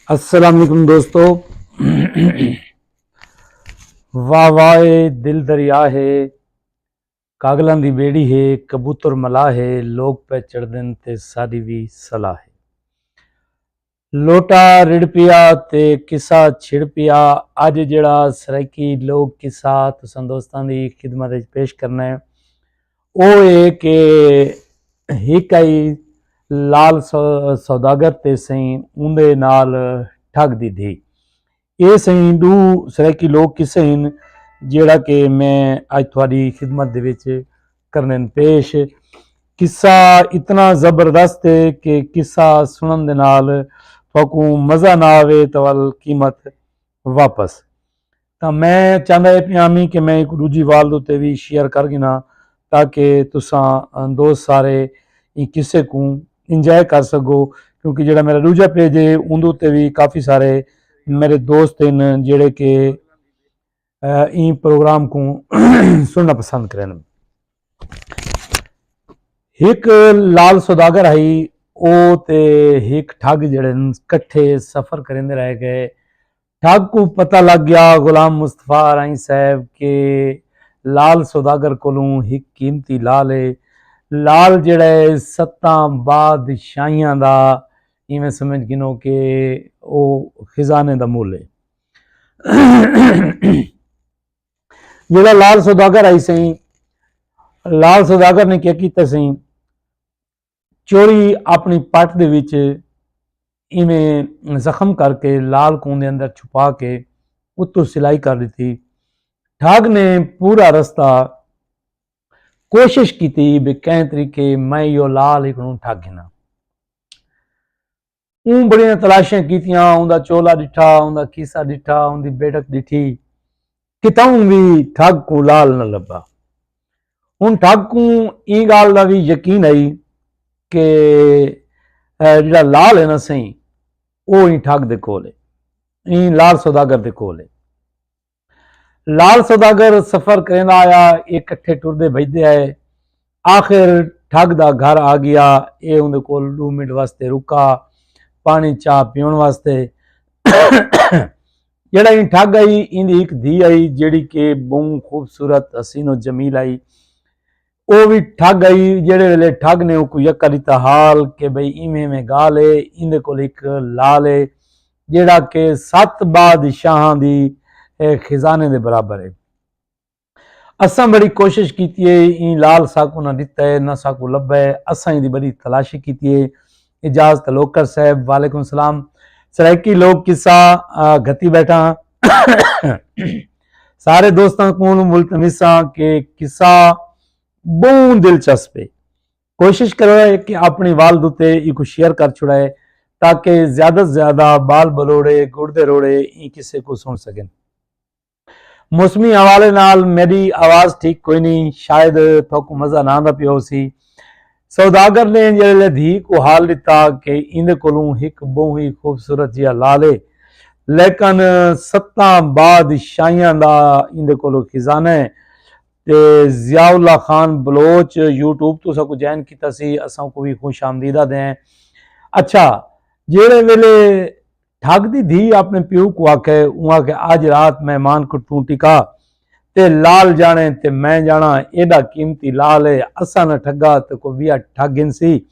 अस्सलाम वालेकुम दोस्तों। वाह वाह दिल दरिया है, कागलां दी बेड़ी है, कबूतर मला है, लोग पे चढ़दन ते साडी भी सलाह है। लोटा रिड़ पिया ते किस्सा छिड़ पिया। अज जिहड़ा सराइकी लोक किस्सा तुसां दोस्तां दी खिदमत विच पेश करना है ਉਹ है कि एक आई लाल सौदागर ते सही उंदे नाल ठग दी धी। ये सही दू सराइकी लोक किस्से हैं जेड़ा कि मैं अज थोड़ी खिदमत दे विच करने पेश। किस्सा इतना ज़बरदस्त है कि किस्सा सुनन दे नाल तुहानू मज़ा ना आवे तो वल कीमत वापस। तो मैं चाहता है पियामी कि मैं एक दूजी वाल उत्ते भी शेयर कर गिना ताकि तुसां दोस्त सारे इस किस्से को इंजॉय कर सको, क्योंकि जेड़ा मेरा दूजा पेज है उंदे उत्ते भी काफ़ी सारे मेरे दोस्त हैं जेड़े कि इन प्रोग्राम को सुनना पसंद करें। एक लाल सौदागर आई ओ ते एक ठग जेड़े कट्ठे सफ़र करेंदे रह गए। ठग को पता लग गया गुलाम मुस्तफा राई साहब के लाल सौदागर कोलों एक कीमती लाल है। लाल जेड़ा है 7 बादशाहियां दा इवें समझ गिनो कि वो खजाने दा मुल है। जेड़ा लाल सौदागर आई सही, लाल सौदागर ने क्या किया सही, चोरी अपनी पट दे विच इवें जख्म करके लाल कून दे अंदर छुपा के उत्तों सिलाई कर दी थी। ठग ने पूरा रास्ता कोशिश की थी भी कै तरीके मैं यो लाल एक ठग गिना। बड़िया तलाशियां कीतियां, उनका चोला डिठा, उनका खीसा डिठा, उनकी बेटक डिठी, कितों भी ठग को लाल न लभा। हुण ठग को ई गाल का भी यकीन आई कि जिहड़ा लाल है ना सही वो ही ठग दे कोल है, ई लाल सौदागर दे कोल है। लाल सौदागर सफर करेंदा आया, एक कट्ठे टुरदे भजदे आए। आखिर ठग दा घर आ गया। ये उनके कोल 2 मिनट वास्ते रुका पानी चाह पीण वास्ते। जेड़ा इन ठग आई इंदी एक धी आई जेड़ी कि बहु खूबसूरत हसीनो जमील आई। वो भी ठग आई। जेड़े वेले ठग ने को यक्का दिता हाल कि भाई इवें में गाल है, इंदे कोल एक लाल है जेड़ा कि 7 बादशाहां दी खजाने दे बराबर है। असां बड़ी कोशिश की है, इन लाल साकू ना दिता है ना साकू लभा है। असां इंदी बड़ी तलाशी की है। इजाज तलोकर साहब वालेकुम सलाम। सराइकी लोक किस्सा गति बैठा। सारे दोस्तों को मुल्तमिसा के किस्सा बहुत दिलचस्प है। कोशिश करो है कि अपनी वाल दुते इको शेयर कर छुड़ाए ताकि ज्यादा से ज्यादा बाल बलोड़े गुड़दे रोड़े इन किस्से को सुन सकें। मौसमी हवाले नाल मेरी आवाज ठीक कोई नहीं, शायद तो मजा ना आंदा पियो सी। सौदागर ने जेड़े धी को हाल दिता कि इंदे कोलों एक बहुत ही खूबसूरत जिहा लाल है, लेकिन 7 बादशाहियां दा इंदे कोलों खजाना है। ते जियाउल्ला खान बलोच यूट्यूब तो सबको ज्वाइन किया सी, असां को भी खुश आमदीदा दें। अच्छा, जेड़े वेले ठग दी धी अपने प्यो को आखे उहाँ के अज रात मेहमान को तू टिका ते लाल जाने ते मैं जाना, एडा कीमती लाल है, असा न ठगा तो को भी ठगिन सी।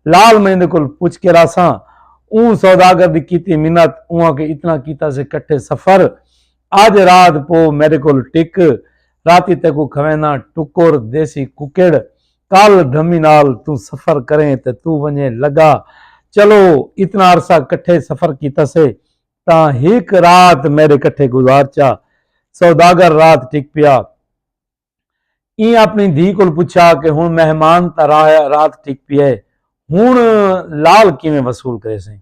लाल मैं को पूछ के रासा ऊ सौदागर दी कीती मिन्नत उहाँ के इतना कीता से कट्ठे सफर। आज रात पो मेरे को टिक, राती ते को खवेना टुकुर देसी कुकेड़, कल धमी नाल तू सफर करें ते तू वने लगा। चलो इतना अरसा कट्ठे सफर कीता से ता एक रात मेरे कट्ठे गुजार चा। सौदागर रात टिक पिया। ई अपनी धी को पूछा कि हुण मेहमान तारा रात टिक पिया, हुण लाल किवें वसूल करे से।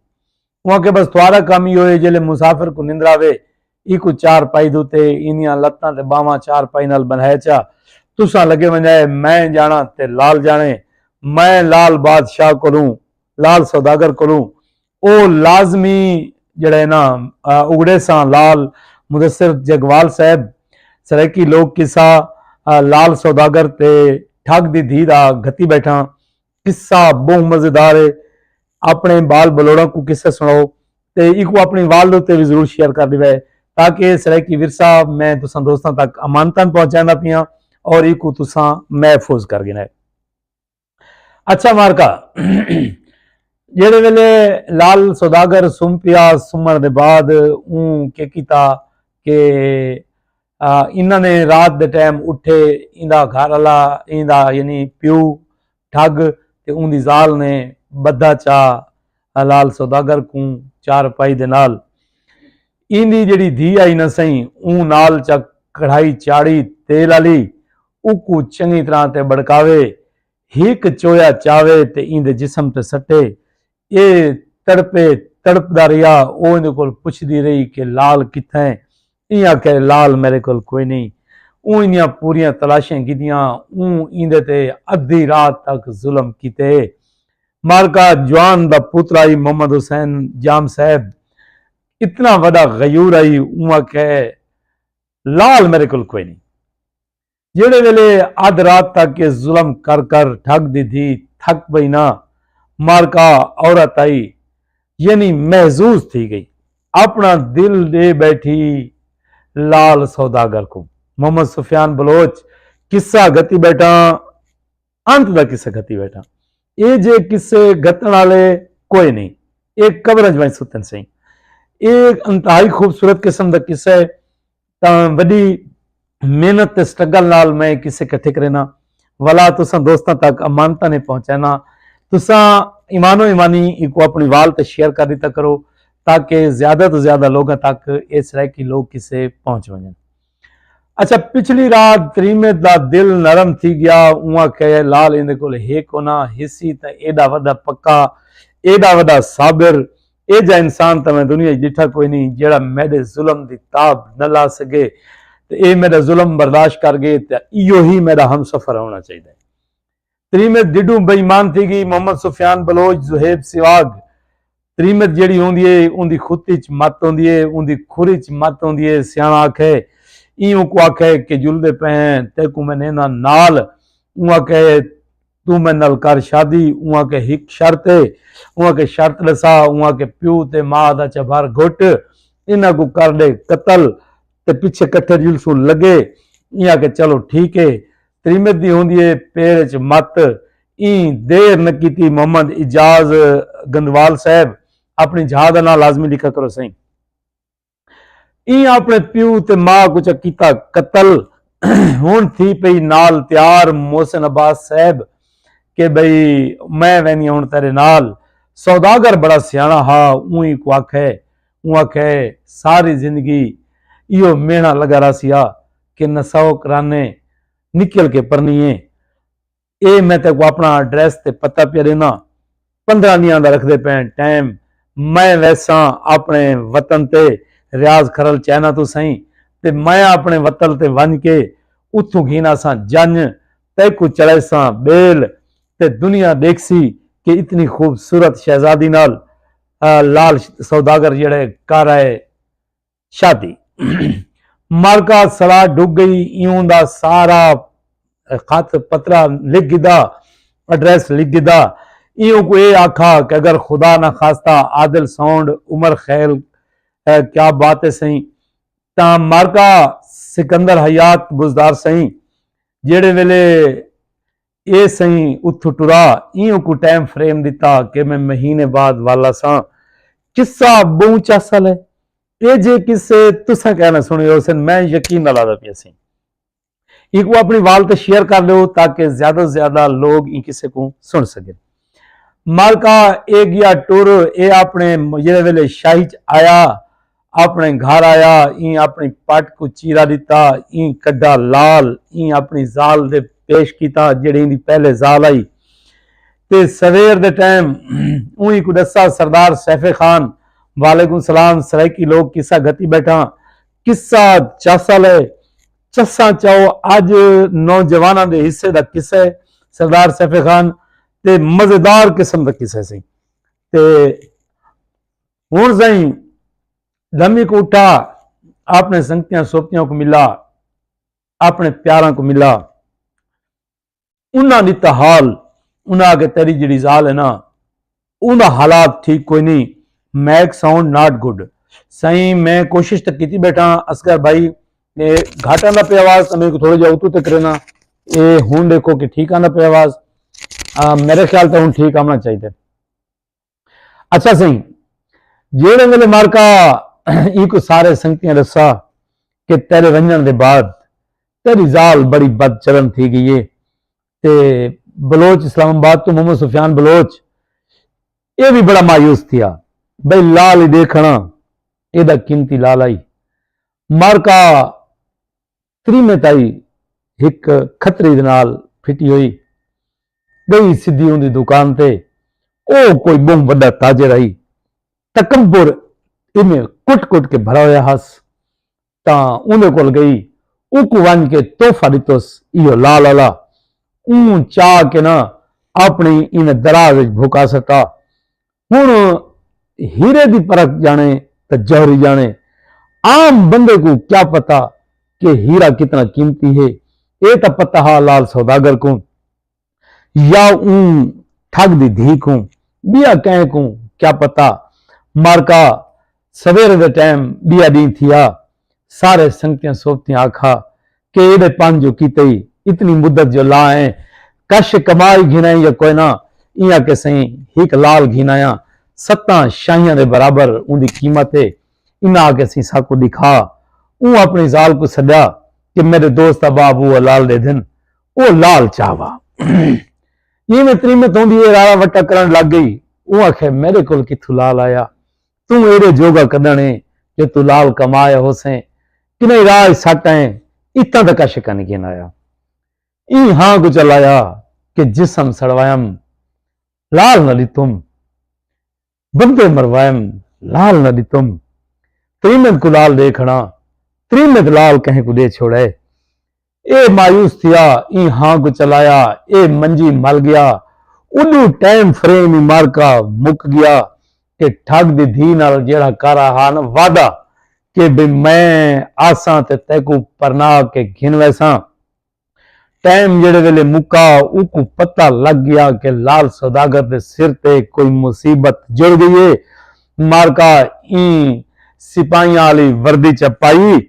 वहां के बस थोड़ा कम ही होए जेले मुसाफिर को निंद्रा वे इको 4 पाई दूते इनिया लत्तां ते बावां 4 पाई नाल बनाए चा। तुसा लगे वजाए मैं जाना ते लाल जाने। मैं लाल बादशाह कोलूं लाल सौदागर कोलूं ओ लाजमी जड़े ना उगड़े सा लाल मुदस्सिर जगवाल साहब सराइकी लोक किस्सा लाल सौदागर ते ठग दी धी दा गति बैठा। किस्सा बहुत मजेदार है। अपने बाल बलोड़ा को किस्सा सुनाओ ਤੇ इको अपनी वाल उत्ते भी जरूर शेयर कर दिवे ताकि इस सराइकी विरसा मैं तुसां दोस्तों तक अमानतन पहुंचाना पिया और इको तुसां महफूज कर गिना। अच्छा मारका जेड़े वेले लाल सौदागर सुम पिया सुमन दे बाद के कीता कि इन्होंने रात दे टाइम उठे इंदा घर वाला इंदा यानी प्यू ठग ते उनदी जाल ने बद्धा चा लाल सौदागर को चार पाई दे नाल इंदी जेड़ी धी आई न सही नाल चा कढ़ाई चाड़ी तेल वाली उकू चंगी तरह ते बड़कावे हिक चोया चावे ते इंदे जिस्म ते सटे ये तड़पे तड़पदा रहा वो इंदे कोल पुछदी रही कि लाल कित्थे इं आखे लाल मेरे कोल कोई नहीं इंदियां पूरियां तलाशियां कीतियां इंदे ते अद्धी रात तक जुल्म कीते। मारका जवान दा पुत्र आई मोहम्मद हुसैन जाम साहब इतना वड़ा गयूर आई आखे लाल मेरे कोल कोई नहीं। जेड़े वेले अध रात तक के जुल्म कर कर ठग दी थी थक पई ना मारका औरत आई यानी महजूज थी गई अपना दिल दे बैठी लाल सौदागर को। मोहम्मद सुफियान बलोच किस्सा गति बैठा अंत का किस्सा गति बैठा ये जे किस्से गतन वाले कोई नहीं एक कबर में सुतन सही एक इंतहाई खूबसूरत किस्म का किस्सा है वड्डी मेहनत ते स्ट्रगल नाल मैं किस्से इकट्ठे करना वाला तुसा दोस्तों तक अमानता ने पहुंचाना तुसा ईमानो ईमानी इको अपनी वाल ते शेयर कर दिता करो ताकि ज्यादा तो ज्यादा लोगों तक इस तरह की लोग किसे पहुंच वजन। अच्छा पिछली रात तरीमेद दा दिल नरम थी गया उआ कहे लाल इंदे कोल हे कोना हिस्सी ते एडा वड्डा पक्का एडा वड्डा साबिर ए जा इंसान तो मैं दुनिया डिठा कोई नहीं जेड़ा मेरे जुल्म दी ताब न ला सके ते ए मेरा जुल्म बर्दाश्त कर गए ते इयो ही मेरा हम सफर होना चाहिए। तरीमेद डिडू बेईमान थी गई मोहम्मद सुफियान बलोच जुहेब सिवाग तरीमत जेड़ी होंदी है उनकी खुती च मत होंदी है उनकी खुरी च मत होंदी है सियाणा आखे इं को आखे कि जुलदे पे ते को मैंने ना नाल उआ के तू मैं नल कर शादी उआ के हिक शर्त है उआ के शर्त दसा उआ के प्यू ते मां दा चबार घुट इन्हां को कर दे कतल ते पीछे कट्ठे जुलसू लगे इं के चलो ठीक है। तरीमत दी होंदी है पेड़ च मत इंग देर न की मोहम्मद इजाज गंदवाल साहब अपनी जहाद ना लाजमी लिखा करो सही अपने प्यू ते मां कुछ किता कतल हुन थी पई नाल तैयार मोहसिन अब्बास साहब के भाई मैं वैनी हूं तेरे नाल सौदागर बड़ा सियाणा हा ऊई को आखे सारी जिंदगी इो मेहना लगा रहा सिया कि नसाओ कराने निकल के परनीए ए मैं तेको अपना एड्रैस ते पता पे देना 15 दियां दा रखदे पे टाइम मैं वैसा अपने वतन ते रियाज खरल चैना तो सही ते मैं अपने वतन ते वन के उथों घीना सा जन तेको चले सा बेल ते दुनिया देखसी कि इतनी खूबसूरत शहजादी नाल लाल सौदागर जेड़े कर आए शादी। मारका सलाह डुब गई यूं दा सारा खत पत्रा लिख गिदा एड्रैस लिख गिदा इं को ये आखा कि अगर खुदा ना खास्ता आदिल साउंड उमर खैल क्या बात है सही ता मारका सिकंदर हयात बुजदार सही जेड़े वेले ये सही उठ टुरा इं को टाइम फ्रेम दिता कि मैं महीने बाद वाला सा किस्सा बहु चासल है ये जे किस्से तुसा कहना सुनियो सन मैं यकीन ना लादा पिया सी एक वो अपनी वाल ते शेयर कर दो ताकि ज्यादा से ज्यादा लोग इन किस्से को सुन सके। मालका एक या टुर ए अपने जेड़े वेले शाही च आया अपने घर आया इन अपनी पट को चीरा दिता इन कड्डा लाल इन अपनी जाल दे पेश किया जेड़ी इंदी पहले जाल आई ते सवेर दे टाइम उई को दसा सरदार सैफे खान वालेकुम सलाम सराइकी लोग किस्सा गति बैठा किस्सा चासल है चस्सा चाओ अज नौजवाना दे हिस्से का किस्सा है सरदार सैफे खान ते मजेदार किस्म का किस्सा सी ते हुण सही लम्मी को उठा अपने संगतियां सोपतियों को मिला अपने प्यारा को मिला उन्हें दिता हाल उन्हें आगे तेरी जी जाल है ना उन्हें हालात ठीक कोई नहीं मैक साउंड नॉट गुड। सही मैं कोशिश तो की बैठा असगर भाई घाटा ना पे आवाज तो मेरे को थोड़ा जा उतू तक रहना ये हूं देखो कि ठीक आना पे आवाज मेरे ख्याल तो हूं ठीक आना चाहिए। अच्छा सही जेड़े वेले मारका इको सारे संगतियां दसा कि तेरे वंजन के बाद तेरी जाल बड़ी बद चलन थी गई है ते बलोच इस्लामाबाद तो मोहम्मद सुफियान बलोच ये भी बड़ा मायूस थिया भाई लाल ही देखना एदा कीमती लाल आई मारका त्रीमे ताई एक खतरी दे नाल फिटी हुई गई सीधी उनकी दुकान ते ओ कोई बहुत बड़ा ताजर आई तकंबुर इन्हें कुट कुट के भरा हुआ हस ता उन्हें कोल गई उकू वन के तोहफा दितोस इो लाल वाला ऊं चाह के ना अपनी इन दराज भुका सका हुण हीरे दी परख जाने तो जौहरी जाने आम बंदे को क्या पता कि हीरा कितना कीमती है ये तो पता हा लाल सौदागर को या ऊं ठग दी धी को बिया कह को क्या पता मारका सवेरे दे टाइम बिया दी थिया सारे संगतियां सोपतियां आखा कि ये पांच जो की तई इतनी मुद्दत जो ला है कश कमाई घिनाई या कोई ना इया के सही एक लाल घिनाया सत्ता शाहियां दे बराबर उनकी कीमत है इना आके सी साकू दिखा ऊ अपनी जाल को सदा कि मेरे दोस्त बाबू वो लाल दे दिन वो लाल चावा ये में त्रीमत होंदी है राड़ा वट्टा करन लग गई वो आखे मेरे कोल किथु लाल आया तू एड़े जोगा कदने जो तू लाल कमाया होसे कि नहीं राज सट है इतना तक का शिका नहीं आया ई हाँ को चलाया कि जिसम सड़वायम लाल न दी तुम बंदे मरवायम लाल न दी तुम त्रीमत को लाल देखना त्रीमत लाल कहीं को दे छोड़े ए मायूस थिया ई हाँ को चलाया ए मंजी मल गया उन्नू टाइम फ्रेम ही मार का मुक गया कि ठग दी धी नाल जेड़ा कर रहा न वादा कि भी मैं आसा ते तैकू परना के घिन वैसा टाइम जेड़े वेले मुका उकू पता लग गया कि लाल सौदागर दे सिर ते कोई मुसीबत जुड़ गई है मारका ई सिपाहियां वाली वर्दी च पाई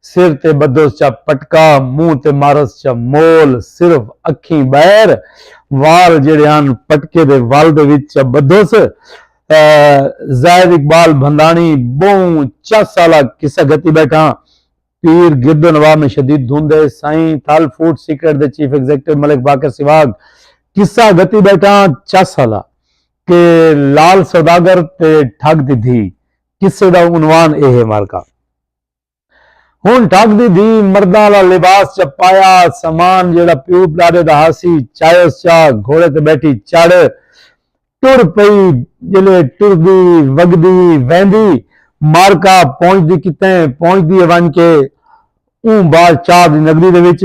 सिर ते बदोस चा पटका मुंह ते मारस चा मोल सिर्फ अखी बैर वाल जेड़े हन पटके दे वाल दे विच बदोस जायद इकबाल भंदानी बहु 4 साल किस्सा गति बैठा पीर गिरदो नवाब में शदीद धुंध है साईं थल फूड सीक्रेट दे चीफ एग्जीक्यूटिव मलिक बाकर सिवाग किस्सा गति बैठा 4 साल के लाल सौदागर ते ठग दी धी किस्से दा उनवान ए है मारका हुन ठग दी धी मर्दा वाला लिबास च पाया समान जेड़ा प्यूप डारे दा हासी चायस चा घोड़े ते बैठी चढ़ टुर पई जिले टुरदी वगदी वहदी मारका पहुंचदी किते पहुंचदी वन के ऊ बाल चार दी नगरी दे विच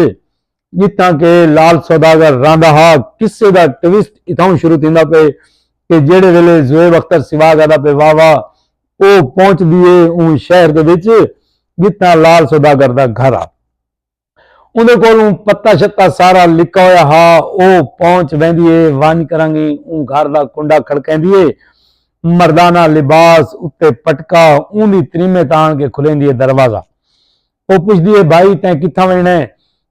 जिता के लाल सौदागर रांदा हा किस्से दा ट्विस्ट इथों शुरू थींदा पे कि जेड़े वेले ज़ुएब अख्तर सिवाग आदा पे वाह वाह ओ पहुंचदी है ऊ शहर दे विच जिता लाल सौदागर दा घर आ उन्हें कोलों पत्ता शत्ता सारा लिखा होया हा ओ पहुंच वेंदी है वन करांगी ऊ घर दा कुंडा खड़केंदी है मर्दाना लिबास उत्ते पटका ऊंदी त्रीमे तान के खुलेंदी है दरवाजा वो पुछदी है भाई तैं किथा वणना है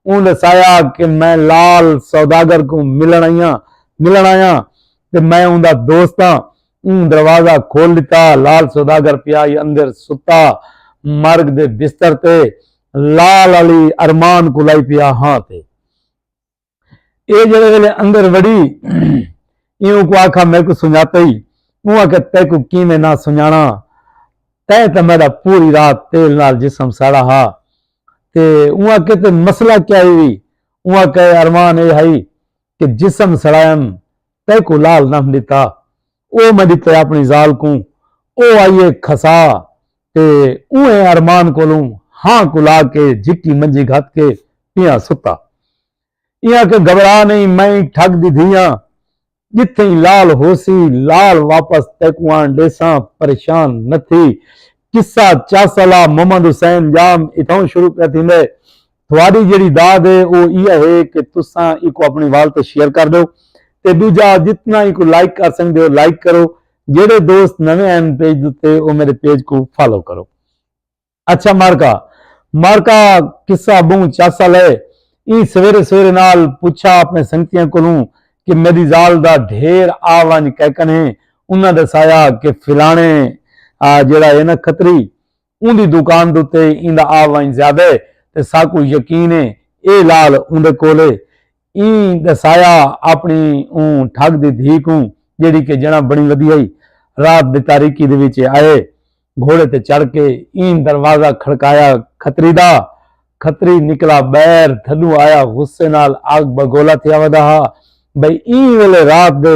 ऊं दसाया कि मैं लाल सौदागर को मिलन आया ते मैं उनका दोस्त हाँ ऊं दरवाजा खोल दिता लाल सौदागर पिया अंदर सुता मर्ग दे बिस्तर ते लाल अली अरमान को लाई पिया हाँ ते ये जेड़े वेले अंदर वड़ी यूं को आखा मैं को सुझाता ही ऊ आखे तै को की में ना सुझाना तै तो मेरा पूरी रात तेल नाल जिसम साड़ा हा ते ऊ आखे ते मसला क्या हुई ऊ आखे अरमान ये है कि जिसम सड़ायम तै को लाल नाम दिता ओ मैं दिता अपनी जाल को ओ आइए खसा ते ऊए अरमान कोलू हाँ कुला के जिक्की मंजी घात के पिया सुता इया के घबरा नहीं मैं ठग दी धिया जिथे लाल होसी लाल वापस तैकुआन डेसा परेशान न थी किस्सा चासला मोहम्मद हुसैन जाम इथों शुरू कर थींदे थोड़ी जेड़ी दाद है वो ये है कि तुसा इको अपनी वाल तो शेयर कर दो ते दूजा जितना इको लाइक कर सकते हो लाइक करो जेड़े दोस्त नवे हैं पेज उत्ते वो मेरे पेज को फॉलो करो। अच्छा मारका मारका किस्सा बहु चासा ले ई सवेरे सवेरे नाल पूछा अपने संगतियां कोलों कि मेरी जाल दा ढेर आवन कहकने उन्हें दसाया कि फिलाने जेड़ा है ना खतरी उनकी दुकान दुते इंदा आवन ज्यादा है ते साकू यकीन है ए लाल उनके कोले ई दसाया अपनी ठग दी धी को जेड़ी कि जना बड़ी वधिया रात दी तारीकी दे विच आए घोड़े ते चढ़ के ईन दरवाजा खड़काया खतरी दा। खतरी निकला बैर थलू आया गुस्से नाल आग बगोला थिया वदा भाई ई वेले रात दे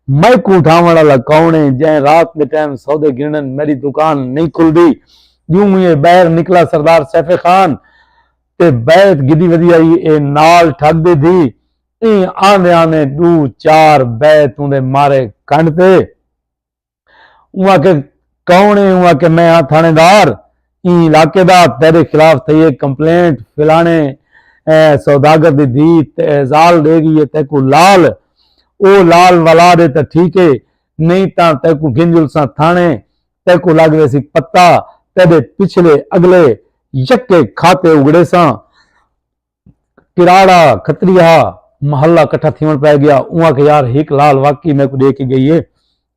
मैकू उठावण वाला कौन है जै रात के टाइम सौदे गिनन मेरी दुकान नहीं खुलदी। यूं मुझे बैर निकला सरदार सैफे खान ते बैत गिदी वधिया ए नाल ठग दे दी आंदे आंदे दू चार बैत उंदे मारे कंड ते उआ के कौन है हुआ कि मैं हाँ थानेदार इलाके दा तेरे खिलाफ थी कंप्लेंट फिलाने सौदागर दी धी जाल दे गई है तेको लाल ओ लाल वाला दे तो ठीक है नहीं ता तेको गिंजुल सा थाने तेको लग सी पत्ता तेरे पिछले अगले यक्के खाते उगड़े सा किराड़ा खतरिया महल्ला कट्ठा थीवन पै गया। उआ के यार हिक लाल वाकई मेरे को दे के गई है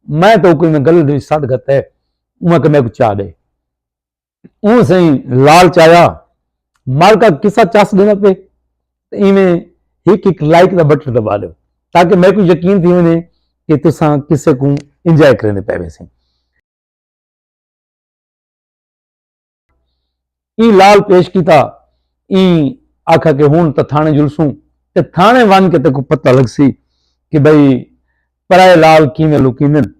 मैं तो कोई में गल सट गत है उमा के मैं को चा दे ऊ सही लाल चाया माल का किस्सा चस देना पे इवें एक लाइक का बटन दबा दो ताकि मैं को यकीन थी उन्हें कि तुसा किसे को इंजॉय करने पे से ई लाल पेश किया ई आखा के हूं तो थाने जुलसूं ते थाने वन के तेको पता लग सी कि भाई पराए लाल किवें लुकींदन।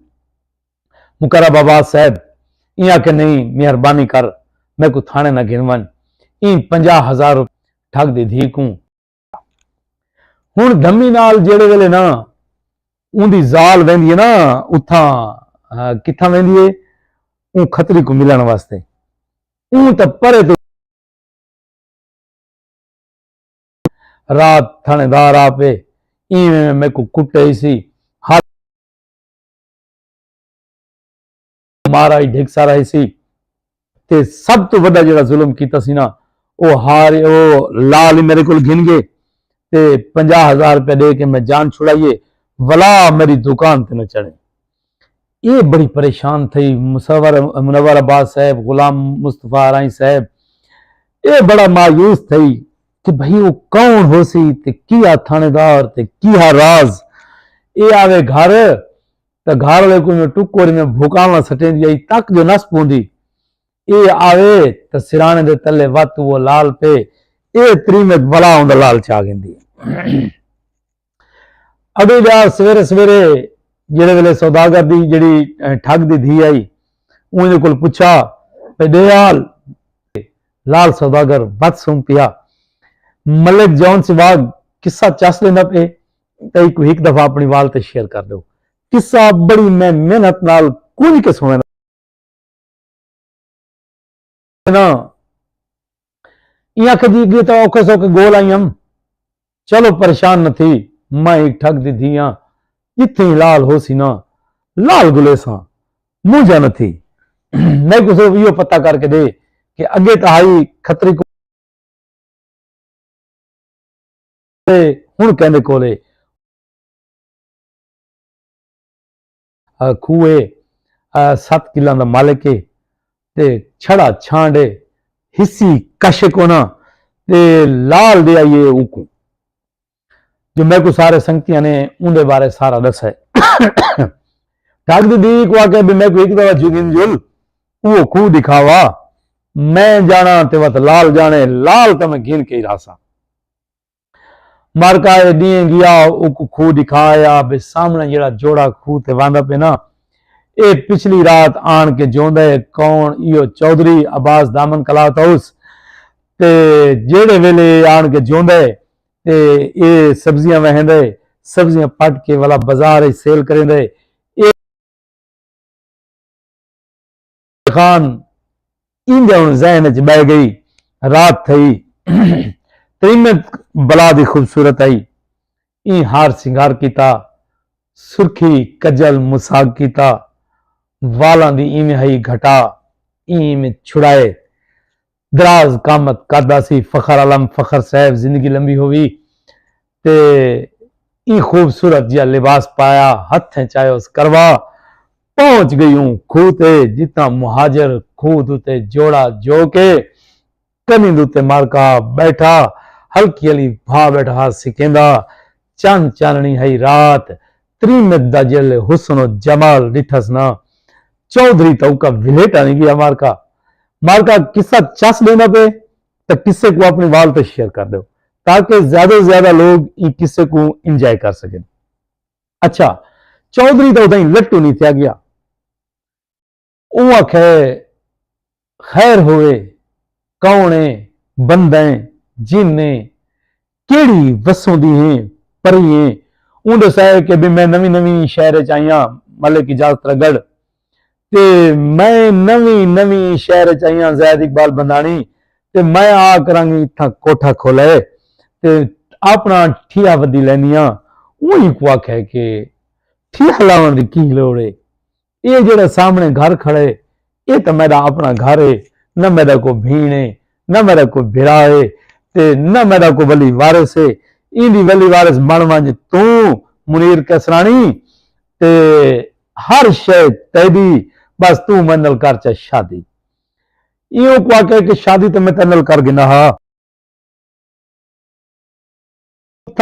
मुकर्रम बाबा साहब इं के नहीं मेहरबानी कर मैं को थाने ना गिनवन इन 50,000 ठग दी धी को हुण धम्मी नाल जेड़े वेले ना उनकी जाल वेंदी है ना उथा किथा वेंदी है ऊ खतरी को मिलन वास्ते ऊ तो परे तो रात थानेदार आपे इवें मैं को कुटे सी मारा ही ढिक सारा सी ते सब तो बड़ा जेड़ा जुल्म कीता सी ना वो हारे वो लाल ही मेरे को गिन गए ते 50,000 रुपया दे के मैं जान छुड़ाइए वला मेरी दुकान ते न चढ़े। ये बड़ी परेशान थी मुनव्वर अब्बास साहब गुलाम मुस्तफा राई साहब ये बड़ा मायूस थी कि भाई वो कौन हो सी ते किया थानेदार ते किया राज ये आवे घर तो घर वाले को टुकोरी में भूकावा सटेंदी आई तक जो नस पूंदी ये आवे तो सिराने दे तले वत वो लाल पे ये त्री में बला उंदा लाल चा गेंदी। अगली बार सवेरे सवेरे जेड़े वेले सौदागर दी जेड़ी ठग दी धी आई उन्हें कोल पूछा भाई दयाल लाल सौदागर बत सुन पिया मलिक जॉन सिवाग किस्सा चस लेना पे तो एक दफा अपनी वाल ते शेयर कर दो किस्सा बड़ी मैं मेहनत नाल कुछ के सुने ना इं खजी तो औखे सौखे गोल आई हम चलो परेशान न थी मैं एक ठग दी थी जिथे लाल हो सी ना लाल गुले सा मुझा न थी मैं कुछ यो पता करके दे कि अगे तहाई खतरी को हुण कहने कोले खूहे 7 किला का मालिक है ते छड़ा छांडे हिस्सी कश कोना ते लाल दे आइए उको जो मैं को सारे संगतियां ने उनके बारे सारा दस है ठग दी को आके भी मैं को एक दफा जुगिन जुल वो खूह दिखावा मैं जाना ते वत लाल जाने लाल तो मैं गिन के ही रासा मारका दिए गया उको खूह दिखाया बे सामने जरा जोड़ा खूह ते वांदा पे ना ए पिछली रात आन के जोंदे कौन इो चौधरी अब्बास दामन कला तौस ते जेड़े वेले आन के जोंदे ते ये सब्जियां वहेंदे सब्जियां पट के वाला बाजार सेल करेंदे खान इंदे जहन च बह गई रात थी त्रीमत बला दी खूबसूरत आई ई हार सिंगार किता सुर्खी कजल मुसाग किता वालां दी इवें हई घटा इवें छुड़ाए दराज कामत करदा सी फखर आलम फखर साहब जिंदगी लंबी होवी ते ई खूबसूरत जिहा लिबास पाया हथें चाहे उस करवा पहुंच गई हूं खूह ते जितना मुहाजिर खूह उत्ते जोड़ा जो के कनी उत्ते मारका बैठा हल्की हली भा बैठा सिकेंदा चंद चाननी हई रात त्रीमत दा जिल हुस्न जमाल डिठस ना चौधरी तो का विलेटा नहीं गया मारका किस्सा चस देना पे तो किस्से को अपनी वाल पे शेयर कर दो ताकि ज्यादा से ज्यादा लोग इन किस्से को एंजॉय कर सकें। अच्छा चौधरी तो उदय लट्टू नहीं थिया गया वो आखे खैर होवे कौने बंदे जिन्ने केड़ी वसों दी हैं परी हैं उन दसाया कि भी मैं नवी नवी शहर च आईया मलिक इजाजत रगड़ ते मैं नवी नवी शहर च आईया जैद इकबाल बंदानी ते मैं आ करांगी इत्थां कोठा खोले ते अपना ठिया वधी लैनिया उही को आखे कि ठिया लावन दी की लोड़ है ये जेड़ा सामने घर खड़े ये तो मेरा अपना घर है न मेरा को भीण है न मेरा को भिरा है ते न मेरा को वली वारिस है इंदी वली वारिस बन वंज तू मुनीर कसरानी ते हर शय तेरी बस तू मनल कर चा शादी इो को आके कि शादी तो मैं तनल कर गिना हा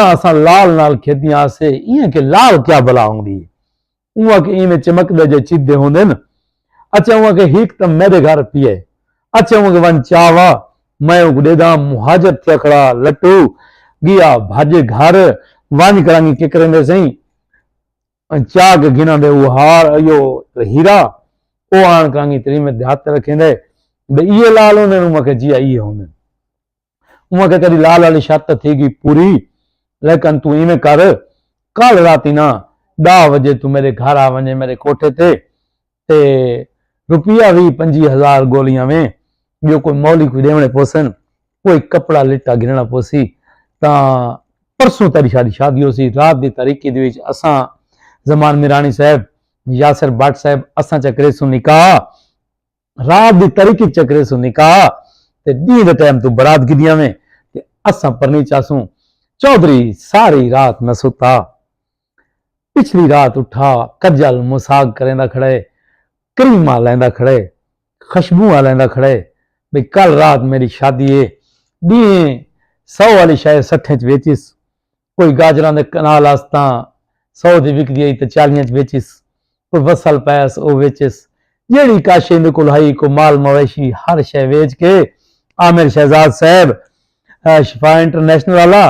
असा लाल नाल खेदियां से इं के लाल क्या भला होंगी उहा के इवें चमकदे जे चिदे होंदे न अच्छा उहा के हिक तो मेरे घर पिए अच्छा उहा के वन चावा मैं उगडेदा मुहाजर थे खड़ा लट्टू गिया भाजे घर वन करांगी के करेंदे सही चाह के गिना दे हार यो हीरा ओ आन करांगी तेरी में हाथ रखेंदे बे ये लाल होने उहा के जिया ये होंदे उहा के तेरी लाल वाली छत थी पूरी लेकिन तू इवें कर कल राती ना 10 बजे तू मेरे घर आ वने मेरे कोठे ते रुपया भी 25,000 गोलियां में जो कोई मौली कोई देवने पोसन कोई कपड़ा लिटा गिरना पोसी ता परसों तेरी शादी हो सी रात की तारीखी दे विच असां जमान मिरानी साहब यासिर भट्ट साहब असां चक्रे सु निकाह रात की तारीखी चक्रे सु निकाह ते दी दे टाइम तू बरात गिदियां में ते असां परनी चासू चौधरी सारी रात न सुता पिछली रात उठा कजल मुसाग करेंदा खड़े क्रीमा लेंदा खड़े खुशबुआ लेंदा खड़े भाई कल रात मेरी शादी है दी 100 वाली शायद 60 च बेचिस कोई गाजर के कनाल आस्ता 100 की विकदी आई तो 40 च बेचिस कोई वसल पैस वो बेचिस जेड़ी काशे इंदे कोल हाई को माल मवेशी हर शय बेच के आमिर शहजाद साहब शिफा इंटरनेशनल वाला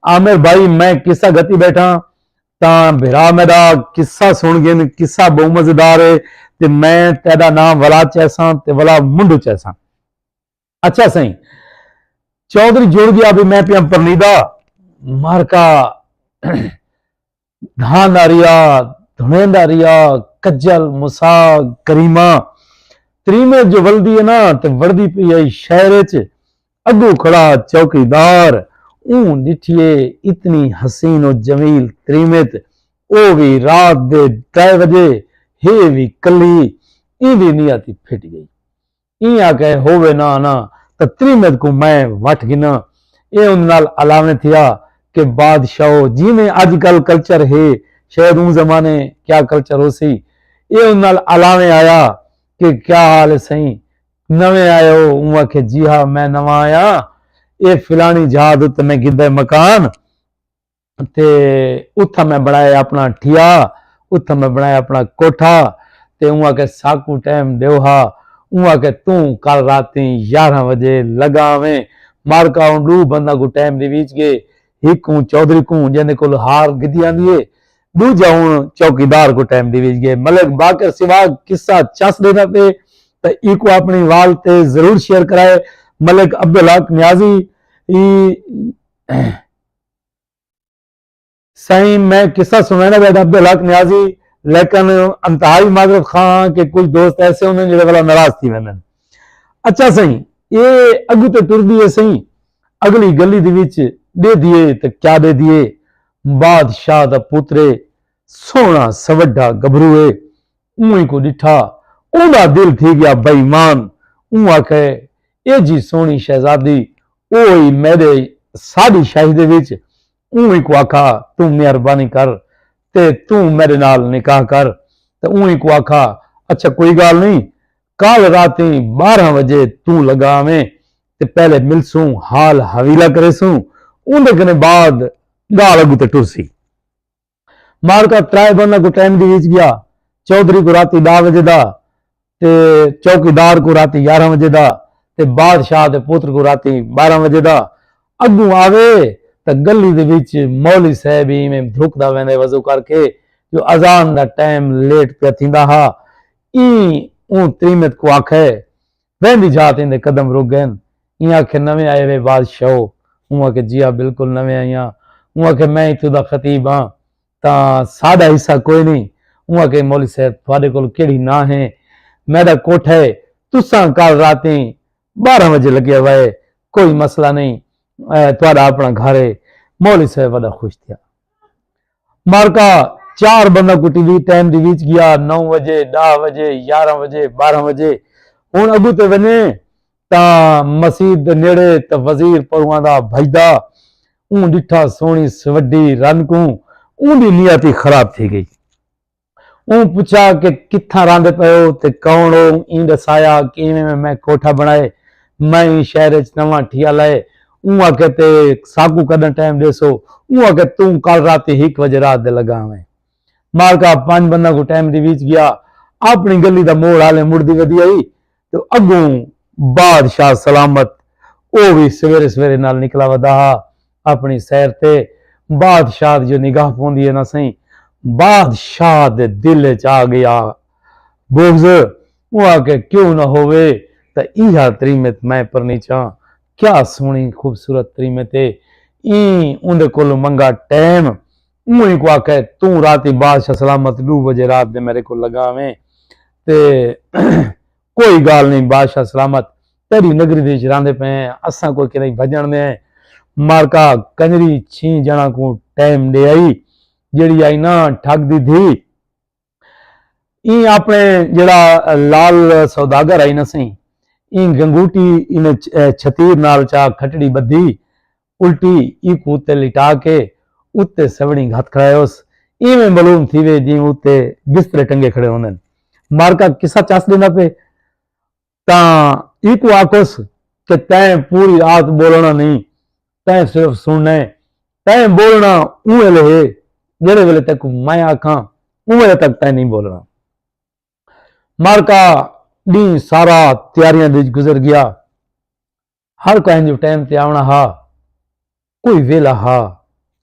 आमिर भाई मैं किस्सा गति बैठा ता भिरा मेरा किस्सा सुन गए किस्सा बहुत मजेदार है ते मैं तेरा नाम वला चैसा ते वला मुंडू चैसा अच्छा सही चौधरी जुड़ गया भी मैं पिया परनीदा मारका धान रिया धुनेंदा रिया कज्जल मुसा करीमा त्रीमे जो वल्दी है ना ते वर्दी पी आई शहर च अगू खड़ा चौकीदार ऊं डिठिए इतनी हसीन और जमील त्रीमित ओ भी रात दे 2 बजे हे भी कली इंदी नियति फिट गई इं आके होवे ना ना तो त्रीमित को मैं वट गिना ये उन नाल अलावे थिया कि बादशाह जिमें आजकल कल्चर है शायद उन जमाने क्या कल्चर हो सी ये उन नाल अलावे आया कि क्या हाल है सही नवे आयो उहा के जी हाँ मैं नवा आया ये फिलानी जहाज उत्ते मैं गिद्दे मकान ते उत्था मैं बनाया अपना ठिया उत्था मैं बनाया अपना कोठा ते उहा के साकू टाइम देवहा उहा के तू कल राती 11 बजे लगावे मारका डू बंदा को टाइम दे बीच गए हिक चौधरी को जिंदे कोल हार गिद्दी आंदी है दूजा हूं चौकीदार को टाइम दे बीच गए मलिक बाकर सिवा किस्सा चस देना पे तो इको अपनी वाल ते जरूर शेयर कराए मलिक अब्दुल हक न्याजी सही मैं किस्सा सुनाना बैठा अब्दुल हक न्याजी लेकिन अंतहाई माजरत खां के कुछ दोस्त ऐसे होंगे जो वाला नाराज थी मैंने अच्छा सही ये अगू तो टुर दिए सही अगली गली दे दिए तो क्या दे दिए बादशाह दा पुत्रे सोना सवड्डा गभरू है ऊं को डिठा ओदा दिल थी गया बेईमान। ऊं आखे ए जी सोहनी शहजादी ओ ही मेरे साड़ी शाही दे विच। ऊं को आखा तू मेहरबानी कर ते तू मेरे नाल निकाह कर। ते ऊं को आखा अच्छा कोई गल नहीं, कल राती 12 बजे तू लगा में ते पहले मिलसूं हाल हवीला करेसूं, उनके कने बाद गाल अगू ते टुरसी। मारका त्राए बंदा को टाइम दी विच गया। चौधरी को राती 10 बजे दा ते चौकीदार को राती 11 बजे दा ते बादशाह दे पुत्र को राती 12 बजे दा। अगू आवे तो गली दे विच मौली साहब ही में धुकदा वेंदे वजू करके जो अजान दा टाइम लेट पे थींदा हा। ई ऊ त्रीमत को आखे वेंदी जात इंदे कदम रुक गए। ई आखे नवे आए वे बादशाह। ऊ आखे जी हाँ बिल्कुल नवे आईया। ऊ आखे मैं इत्थों दा खतीब हाँ तां साडा हिस्सा कोई नहीं। ऊ आखे मौली साहब थोड़े कोल केड़ी ना है, मेरा कोठा है, तुसा कल राती 12 बजे लगे हुए, कोई मसला नहीं, थोड़ा अपना घर है। मौली साहब बड़ा खुश था। मारका 4 बंदा को टीवी टाइम दी विच गया। 9 बजे 10 बजे 11 बजे 12 बजे हुण अगू ते वने तां मसीद नेड़े ते वजीर परुआं दा भजदा ऊं डिठा सोहनी सवड्डी रन को ऊंदी नियत ही खराब थी गई। ऊं पूछा कि कित्था रंद पयो ते कौन हो। ई दसाया कि मैं कोठा बनाए, मैं शहर च नवा ठिया लाए। ऊं आके ते साकू कदन टाइम देसो। ऊं आके तू कल राती 1 बजे रात दे लगा हमें। मारका 5 बंदा को टाइम दी विच गया। अपनी गली दा मोड़ आले मुड़दी वधी आई तो अगू बादशाह सलामत ओ भी सवेरे सवेरे नाल निकला वदा अपनी सैर ते। बादशाह जो निगाह पौंदी है ना सही, बादशाह दे दिल च आ गया बुग़्ज़। वो आके क्यों ना होवे तो इहा त्रीमत मैं परनी चाह, क्या सोहनी खूबसूरत त्रीमत है। ई उंदे कोल मंगा टाइम। ऊं को आखे तू राती बादशाह सलामत 2 बजे रात दे मेरे को लगा में ते कोई गाल नहीं, बादशाह सलामत तेरी नगरी दे रहिंदे पे असा कोई कहीं भजन में। मारका कंजरी 6 जना को टाइम दे आई, जेड़ी आई ना ठग दी थी। ई अपने जड़ा लाल सौदागर आई ना सही, ई गंगूटी इन छतीर नाल चा खटड़ी बधी उल्टी ई कूते लिटा के उत्ते सवड़ी हथ खड़ायोस। इवें मालूम थी वे जी उत्ते बिस्तरे टंगे खड़े होंदे। मारका किसा चस देना पे तां ई को आकोस कि तैं पूरी रात बोलना नहीं, तैं सिर्फ सुनना है। तैं बोलना ऊ वेले है जेड़े वेले तक मैं आखां, ऊ वेले तक तैं नहीं बोलना। मारका डी सारा तैयारियां दे गुजर गया। हर कोई जो टाइम ते आवना हा, कोई वेला हा,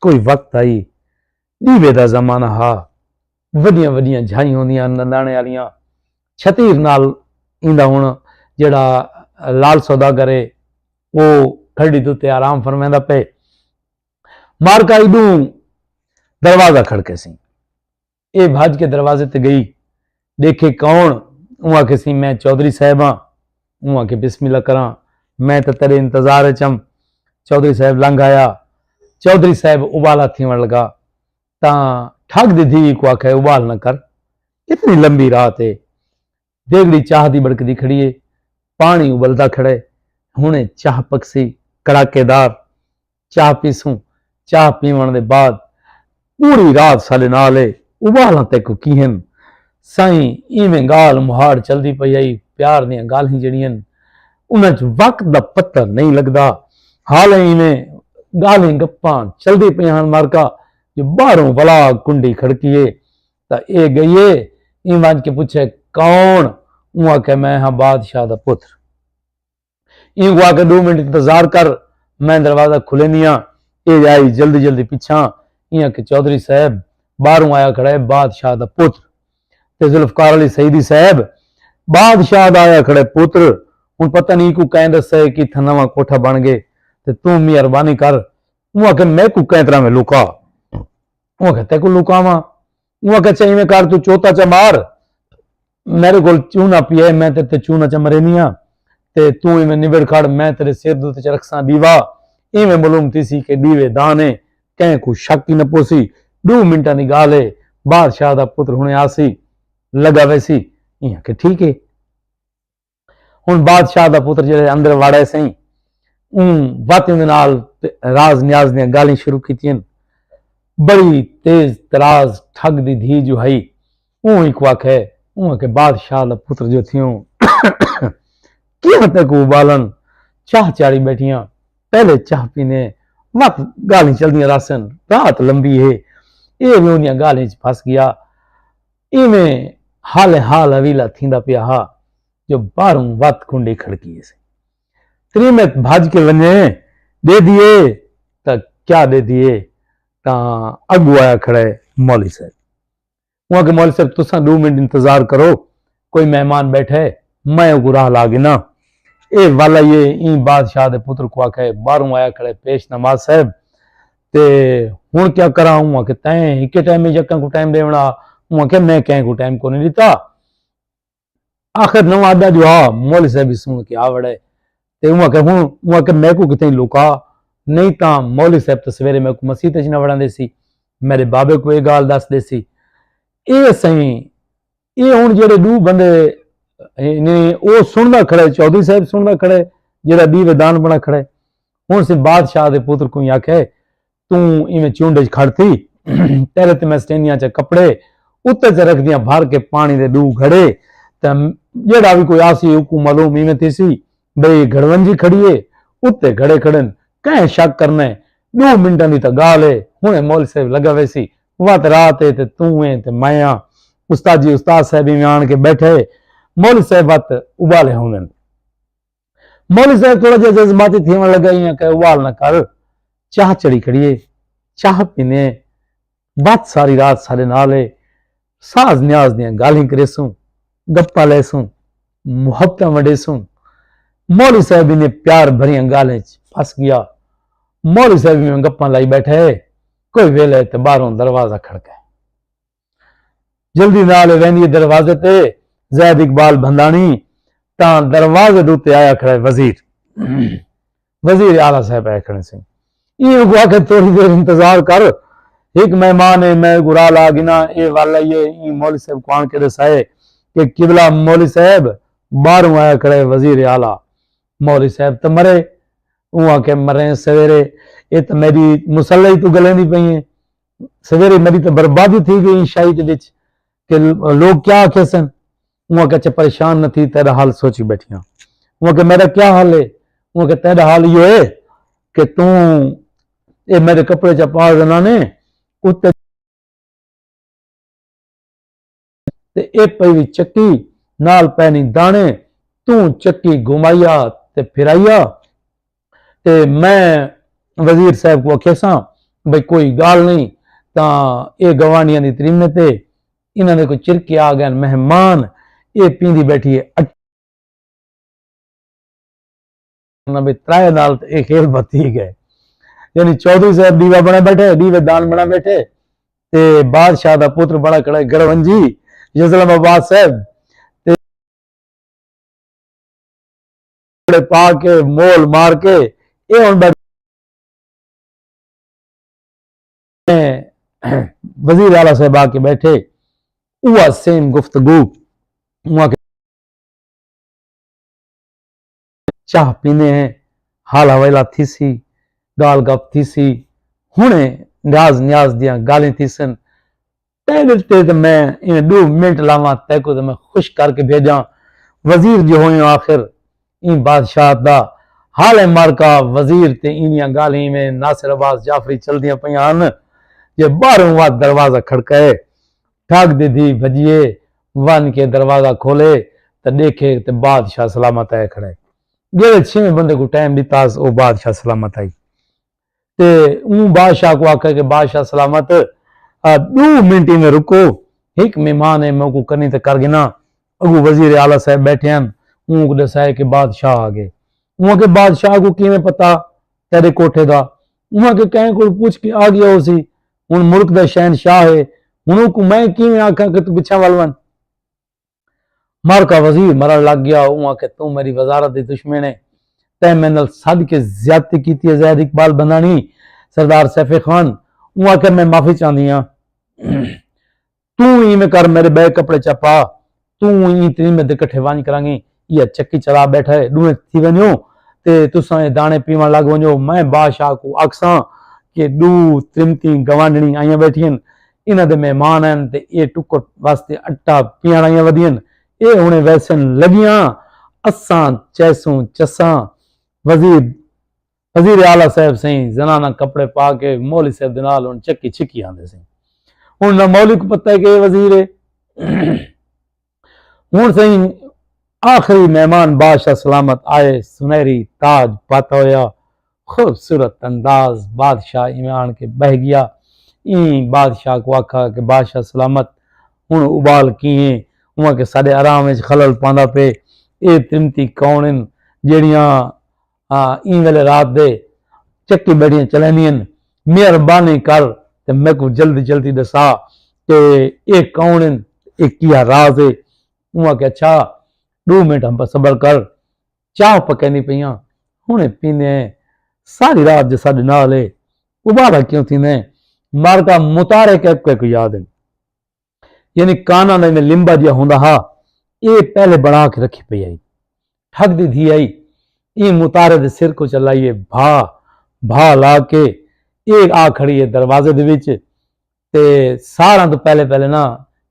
कोई वक्त आई। दीवे दा जमाना हा, वड्डियां वड्डियां झाई होंदियां नंदाने वालियां। छतीर नाल इंदा हुण जेड़ा लाल सौदागर है वो खड़ी ते आराम फरमांदा पे। मारका इडू दरवाजा खड़के सी, ए भज के दरवाजे ते गई, देखे कौन। ऊ आखे सी मैं चौधरी साहब हाँ। ऊ आखे बिस्मिल्लाह करा, मैं तो तेरे इंतजार चम। चौधरी साहब लंघ आया। चौधरी साहब उबाला थीवण लगा तां ठग दी थी को आखे उबाल न कर, इतनी लंबी रात है। देगड़ी चाह दी बड़कदी खड़ी है, पानी उबलदा खड़े, हुणे चाह पकसी कड़ाकेदार। चाह पीसूं, चाह पीवण दे बाद पूरी रात साडे नाल है, उबालां तक की हन साईं। इवें गाल मुहाड़ चलदी पई आई, प्यार दियां गालां जड़ियां उन्हां च वक्त दा पत्ता नहीं लगदा। हाल इवें गालीं गप्पां चलदी पियां हन। मारका जो बाहरों भला कुंडी खड़की है तां ए गई है। ई वंज के पूछे कौन। ऊ आखे मैं हाँ बादशाह दा पुत्र। ई को आके 2 मिनट इंतजार कर, मैं दरवाजा खुलेनिया। ए आई जल्दी जल्दी पिछा। ई आके चौधरी साहब बाहरों आया खड़ा है बादशाह दा पुत्र ते जुल्फकार अली सईदी साहब बादशाह दा आया खड़े पुत्र। हुण पता नहीं को कहें दसे कि इत्थै नवां कोठा बन गए ते तू मेहरबानी कर। ऊ आखे मैं को कह तरह में लुका। ऊ आखे ते को लुकावा। ऊ आखे चाहिए में कर तू चौथा च मार, मेरे को चूना पिए, मैं तेरे चूना च मरेनिया ते तू इवें निबड़ खड़, मैं तेरे सिर दुते च रखसा दीवा। इवें मालूम थी सी कि दीवे दाने कह को शक ही न पोसी। 2 मिनटां दी गाल है, बादशाह दा पुत्र हुणे आसी। लगा वैसी इयां कि ठीक है। हुण बादशाह दा पुत्र जेह्ड़े अंदर वाड़े सही वातियों दे नाल राज न्याज दियां गालीं शुरू कीतियां। बड़ी तेज तराज ठग दी धी जो हई एक वाक़ है के बादशाह दा पुत्र जो थियूं कियां तक उबालन चाह चाड़ी बैठियां। पहले चाह पीने वक्त गाली चलदियां रासन, रात लंबी है ये भी उन्दियां गालीं च फस गया। इवें हाले हाल अवीला थींदा पिया हा जो बाहरों वत कुंडी खड़की से त्रीमें भाज के वने दे दिए त क्या दे दिए ता अगू आया खड़े मौली साहब। वहां के मौली साहब तुसा 2 मिनट इंतजार करो, कोई मेहमान बैठे मैं राह ला गिना। ए वाला ये ई बादशाह दे पुत्र को आखे बाहरों आया खड़े पेश नमाज साहब ते हुण क्या करा हूं कि तैं इके टाइम में जक्का को टाइम देवना हूं कि मैं कहीं को टाइम को नहीं दिता। आखिर नवा अड्डा जो हा मौली साहब सुन के आवड़े ते हुआ के मैं को कितनी लुका नहीं ता मौली साहब तो सवेरे मैं को मसीह च ना वड़ांदे सी, मेरे बाबे को ये गाल दस दे सी। ये सही ये हुण जेड़े 2 बंदे ने वो सुनदा खड़े, चौधरी साहब सुनदा खड़े जेड़ा दीवे दान बना खड़े। हुण से बादशाह दे पुत्र को आखे तू इवें चुंड च खड़ती तेरे ते मैं स्टैंडियां च कपड़े उत्ते च रख दियां भर के पानी दे 2 घड़े ते जेड़ा भी कोई आसी उकू मालूम इवें थी बई घड़वंजी खड़िए उत्ते घड़े खड़न कहीं शक करना 2 मिनटां दी तो गाल है। हुणे मौली साहब लगा वैसी वत रात है ते तू है ते मैं आ उस्ताद जी उस्ताद साहब में आन के बैठे मौली साहब वत उबाले होंगे। मौली साहब थोड़ा जा जज्बाती थी लगा कि उबाल ना कर चाह चढ़ी खड़िए चाह पीने बात सारी रात सारे नाले साज न्याज दियां गाली करेसूं गप्पा लेसूं मुहब्बत वडेसूं। मौली साहब ने प्यार भरिया गालें फस गया। मौली साहब में गप्पा लाई बैठे कोई वेले ते बाहरों दरवाजा खड़का जल्दी नाल वेंदी दरवाजे ते जैद इकबाल भंदानी ता दरवाजे दूते आया खड़े वजीर आला साहब आया खड़े से ये आके थोड़ी देर इंतजार कर एक मेहमान है मैं गुरा ला गिना ये वाला ये मौली साहब को आन के दसाए कि किबला मौली साहब बाहरों आया खड़े वजीर आला। मौली साहब तो मरे वहां के मरे सवेरे ये तो मेरी मुसल्ला ही तो गलेंदी पई है सवेरे मेरी तो बर्बादी थी गई शाही के विच कि लोग क्या आखे सन। वहां के परेशान न थी तेरा हाल सोची बैठिया वहां के मेरा क्या हाल है वहां के तेरा हाल यो है कि तू ये मेरे कपड़े च पा देना ने उत्ते ए पई चक्की नाल पैनी दाने तू चक्की घुमाइया ते फिराइया ते मैं वजीर साहब को आख्या सा भाई कोई गाल नहीं ता ये गवानियां दी त्रीमे ते इन्होंने कोई चिरके आ गए मेहमान ये पींदी बैठी है त्राए नाल ये खेल बती गए यानी चौधरी साहब दीवा बना बैठे दीवे दान बना बैठे ते बादशाह दा पुत्र बड़ा खड़ा गढ़वंजी इस्लामाबाद साहब पा के मोल मार के ये हुण वजीर आला साहब आके बैठे हुआ सेम गुफ्तगू वहां चाह पीने हैं हाल हवेला थी सी गाल गप थी सी हुणे न्याज न्याज दियां गालें थी सन ते मैं इन 2 मिनट लावा तय को मैं खुश करके भेजा वजीर जो हो आखिर इन बादशाह दा हाल मारका वजीर ते इनियां गाली में नासिर अब्बास जाफरी चलदियां पईयां जे बाहरों वा दरवाजा खड़काए ठग दी धी भजिए वन के दरवाजा खोले तो देखे तो बादशाह सलामत आए खड़े जेड़े 6 बंदे को टाइम दिता वो बादशाह सलामत आई ते बादशाह को आखे कि बादशाह सलामत 2 मिनट में रुको एक मेहमान है मैं को करनी तो कर गिना अगू वजीर आला साहब बैठे हैं ऊँक दसाए कि बादशाह आ गए। वहां के बादशाह को किमें पता तेरे कोठे दा वहां के कहीं को पूछ के आ गया उसी हुण मुल्क दा शहनशाह है हुण को मैं किमें आखा कि तू पिछा वलवन मार का वजीर मरण लग गया वहां के तू मेरी वजारत दी दुश्मन है तै मेरे नाल सद के ज्यादती कीती है जैद इकबाल बंदानी सरदार सैफे खान वहां के मैं माफी चाहती हाँ तू इवें कर मेरे बै कपड़े चपा, तू ई तीन में कट्ठे वांझ करांगी, ये चक्की चला बैठा है, दूए थी वञो ते तुसां दाणे पीवण लग वञो। मैं बादशाह को आखसां कि दू त्रिमती गवांढणी आईयां बैठी आहिनि, इन्हां दे मेहमान आहिनि ते ये टुकर वास्ते अट्टा पीअण आईयां वधी आहिनि, ये हुणे वैसन लॻियां। असां चैसूं चसां वज़ीर आला साहब सही जनाना कपड़े पा के मौली साहब दे नाल हुण चक्की छिकी आंदे सी। हुण ना मौली को पता है कि ये वज़ीर है। हुण सही आखिरी मेहमान बादशाह सलामत आए, सुनहरी ताज पाता होया, खूबसूरत अंदाज, बादशाह ईमान के बह गया। ई बादशाह को आखा कि बादशाह सलामत हुण उबाल किए उहाँ के साढ़े आराम में खलल पांदा पे, ये त्रिमती कौन इन जेड़ियां ई वेले रात दे चक्की बैठियां चलैंदियां, मेहरबानी कर ते मैं को जल्दी जल्दी दसा कि ये कौन इन, ये किया राज है। उहाँ के अच्छा 2 मिनट हम पर सबर कर, चाह पकैनी पियां हुणे पीने, सारी रात जो साडे नाल है, उबाला क्यों थींदे, मारका मुतारे को याद है, यानी काना में लिंबा जिहा हुंदा हा, ये पहले बना के रखी पई आई। ठग दी थी आई, ये मुतारे दे सिर को चलाइए भा ला के ये आ खड़ी है दरवाजे दे विच ते सारा तो पहले ना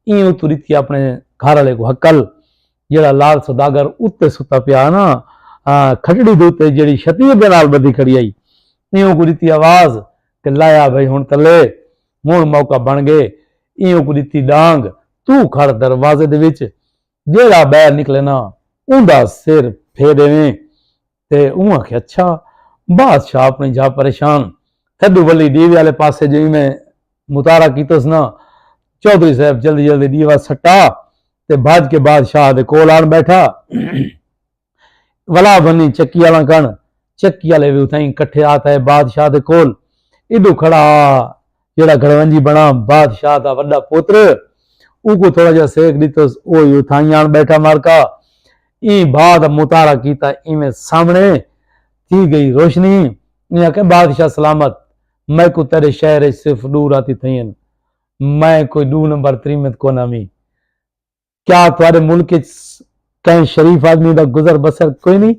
ई उतरी थी अपने घर वाले को हकल, जेड़ा लाल सौदागर उत्ते सुता पिया ना खटड़ी दे उत्ते जेड़ी छतरी दे नाल बधी खड़ी आई, इं को दी आवाज कि लाया भाई हुण तले, हुण मौका बन गए। इं को दी डांग, तू खड़ दरवाजे दे विच, जेड़ा बैर निकले ना उंदा सिर फेरेवें। ते उहाँ के अच्छा बादशाह अपनी जा परेशान थड्डू वली डीवे वाले पासे जो में मुतारा कीतोस ना, चौधरी साहब जल्दी जल्दी दीवा सट्टा ते भज के बादशाह दे कोल आन बैठा। वला बनी चक्की वाला कण, चक्की वाले भी उठाई कट्ठे आता है बादशाह दे कोल, इडू खड़ा जेड़ा घड़वंजी बना बादशाह दा वड्डा पुत्र, ऊको थोड़ा जा सेक दितोस, ओ उठाई आन बैठा मारका। ई बाद मुतारा कीता, इवें सामने थी गई रोशनी। इं के बादशाह सलामत, मैं को तेरे शहर सिर्फ 2 राती थईन, मैं कोई 2 नंबर त्रीमत को नामी, क्या तुम्हारे मुल्क कहीं शरीफ आदमी का गुजर बसर कोई नहीं।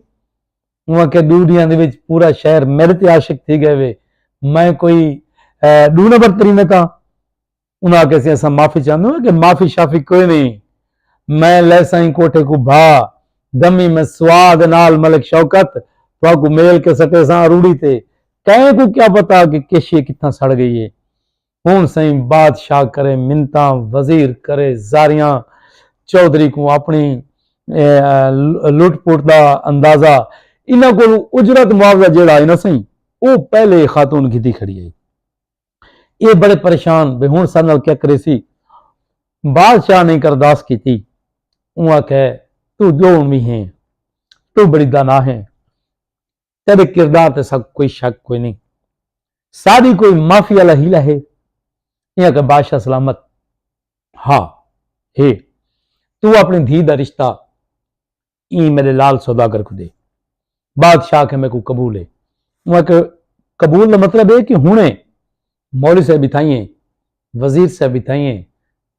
वहां के दूरियां दे विच पूरा शहर मेरे ते आशिक थी गए वे, मैं कोई 2 नंबर त्रीमत हाँ। उन्हें आके असा माफी चाहते हो कि माफी शाफी कोई नहीं, मैं ले साई कोठे को भा दमी में स्वाद नाल मलिक शौकत को मेल के सटे सा रूढ़ी थे, कहे को क्या पता कि केशी कितना सड़ गई है। हुण सही बादशाह करे मिन्नतां, वजीर करे जारियां, चौधरी को अपनी लुटपुट का अंदाजा, इन्हों को उजरत मुआवजा जेड़ा है ना सही वो पहले खातून की खड़ी है। ये बड़े परेशान भी हुण साडे नाल क्या करे सी। बादशाह ने करदास की थी, उहाँ कहे तू जो भी है, तू बड़ी दाना है, तेरे किरदार ते सब कोई शक कोई नहीं, सारी कोई माफी वाला हीला है। यहाँ का बादशाह सलामत, हाँ है, तू अपनी धी का रिश्ता ई मेरे लाल सौदागर को दे। बादशाह के मेरे को कबूल है। वहां के कबूल का मतलब है कि हुणे मौली साहब बिठाइए, वजीर साहब बिठाइए,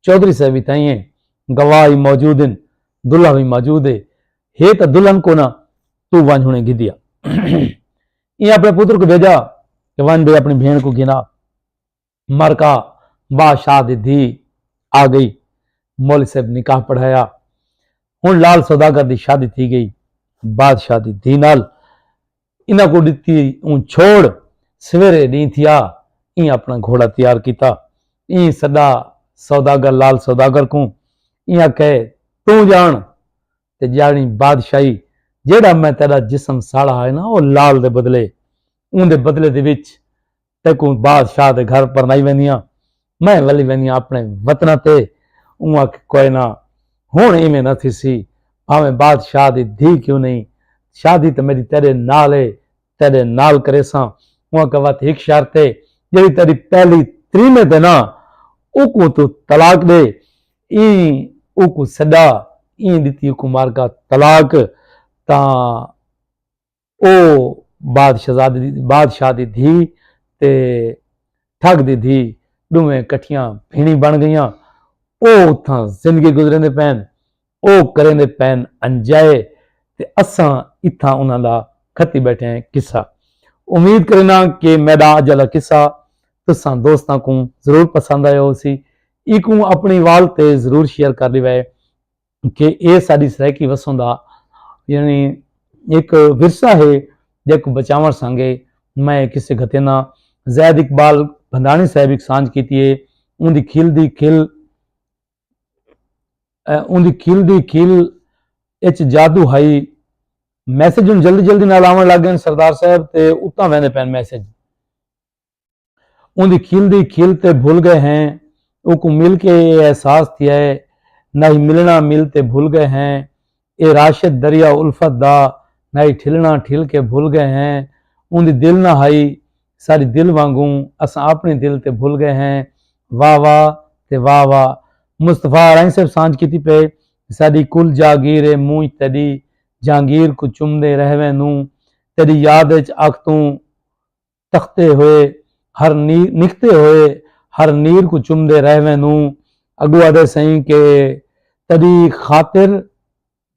चौधरी साहब बिठाइए, गवाह मौजूद हैं, दुल्हा भी मौजूद है तो दुल्हन को ना तू वन हुणे गिदिया। ये अपने पुत्र को भेजा कि वन बे अपनी भेड़ को गिना। मरका बादशाह दी धी आ गई, मौली साहब निकाह पढ़ाया। हुण लाल सौदागर दी शादी थी गई बादशाह दी धी नाल। इन्हां को दिती छोड़, सवेरे दी थिया ई अपना घोड़ा तैयार किया। ई सदा सौदागर लाल सौदागर को इं कहे तू जान ते जानी बादशाही, जेड़ा मैं तेरा जिस्म साड़ा है ना वो लाल दे बदले, उनके बदले दे विच तेको बादशाह दे घर पर नहीं वेंदियां, मैं वली वेंदियां अपने वतना ते। उहाँ कोई ना हुण इवें न थी, भावें बादशाह दी धी क्यों नहीं, शादी तो मेरी तेरे नाल है, तेरे नाल करे सा। उहाँ कहवत एक शर्त है, जेड़ी तेरी पहली त्रीमत है ना उको तू तलाक दे। ई उको सदा ई दिती कुमार का तलाक ता ओ बादशाह दी धी ते ठग दी धी दोवें कठियां भीणी बन गईयां। ਉਹ ਉੱਥਾਂ ਜ਼ਿੰਦਗੀ ਗੁਜ਼ਰਦੇ ਪੈਣ, ਉਹ ਕरेंदे पैन अंजाए ते असां इत्थां उन्हां दा खत्ती बैठे हैं किस्सा। उम्मीद करना कि मेरा अज वाला किस्सा तुसां दोस्तां को जरूर पसंद आया हो सी। इकू अपनी वाल ते जरूर शेयर कर ली वै कि ये साडी सराइकी वसों दा यानी एक विरसा है जेको बचावण संगे मैं किसी घते ना जैद इकबाल भंडाणी साहब एक सांझ की है। उनकी खिल दी खिल इच जादू हाई मैसेज हम जल्दी जल्दी नाल आवन लग गए सरदार साहब ते उतां वेंदे पैन मैसेज। उनकी खिल दी खिल ते भूल गए हैं, उनको मिल के ये एहसास थिया है, नहीं मिलना मिलते भूल गए हैं। ये राशिद दरिया उल्फत दा नहीं ठिलना ठिल के भूल गए हैं। उनकी दिल ना हाई सारी दिल वांगू असां अपने दिल ते भूल गए हैं। वाह वाह ते वाह वाह। मुस्तफा राई साहब सांझ की पे साडी कुल जागीर मूंह तेरी जहांगीर को चुमदे रहवे नू तेरी याद अख तू तखते हुए हर निकते हुए हर नीर को चुमदे रहवे नू। अगू आदे सही के तेरी खातिर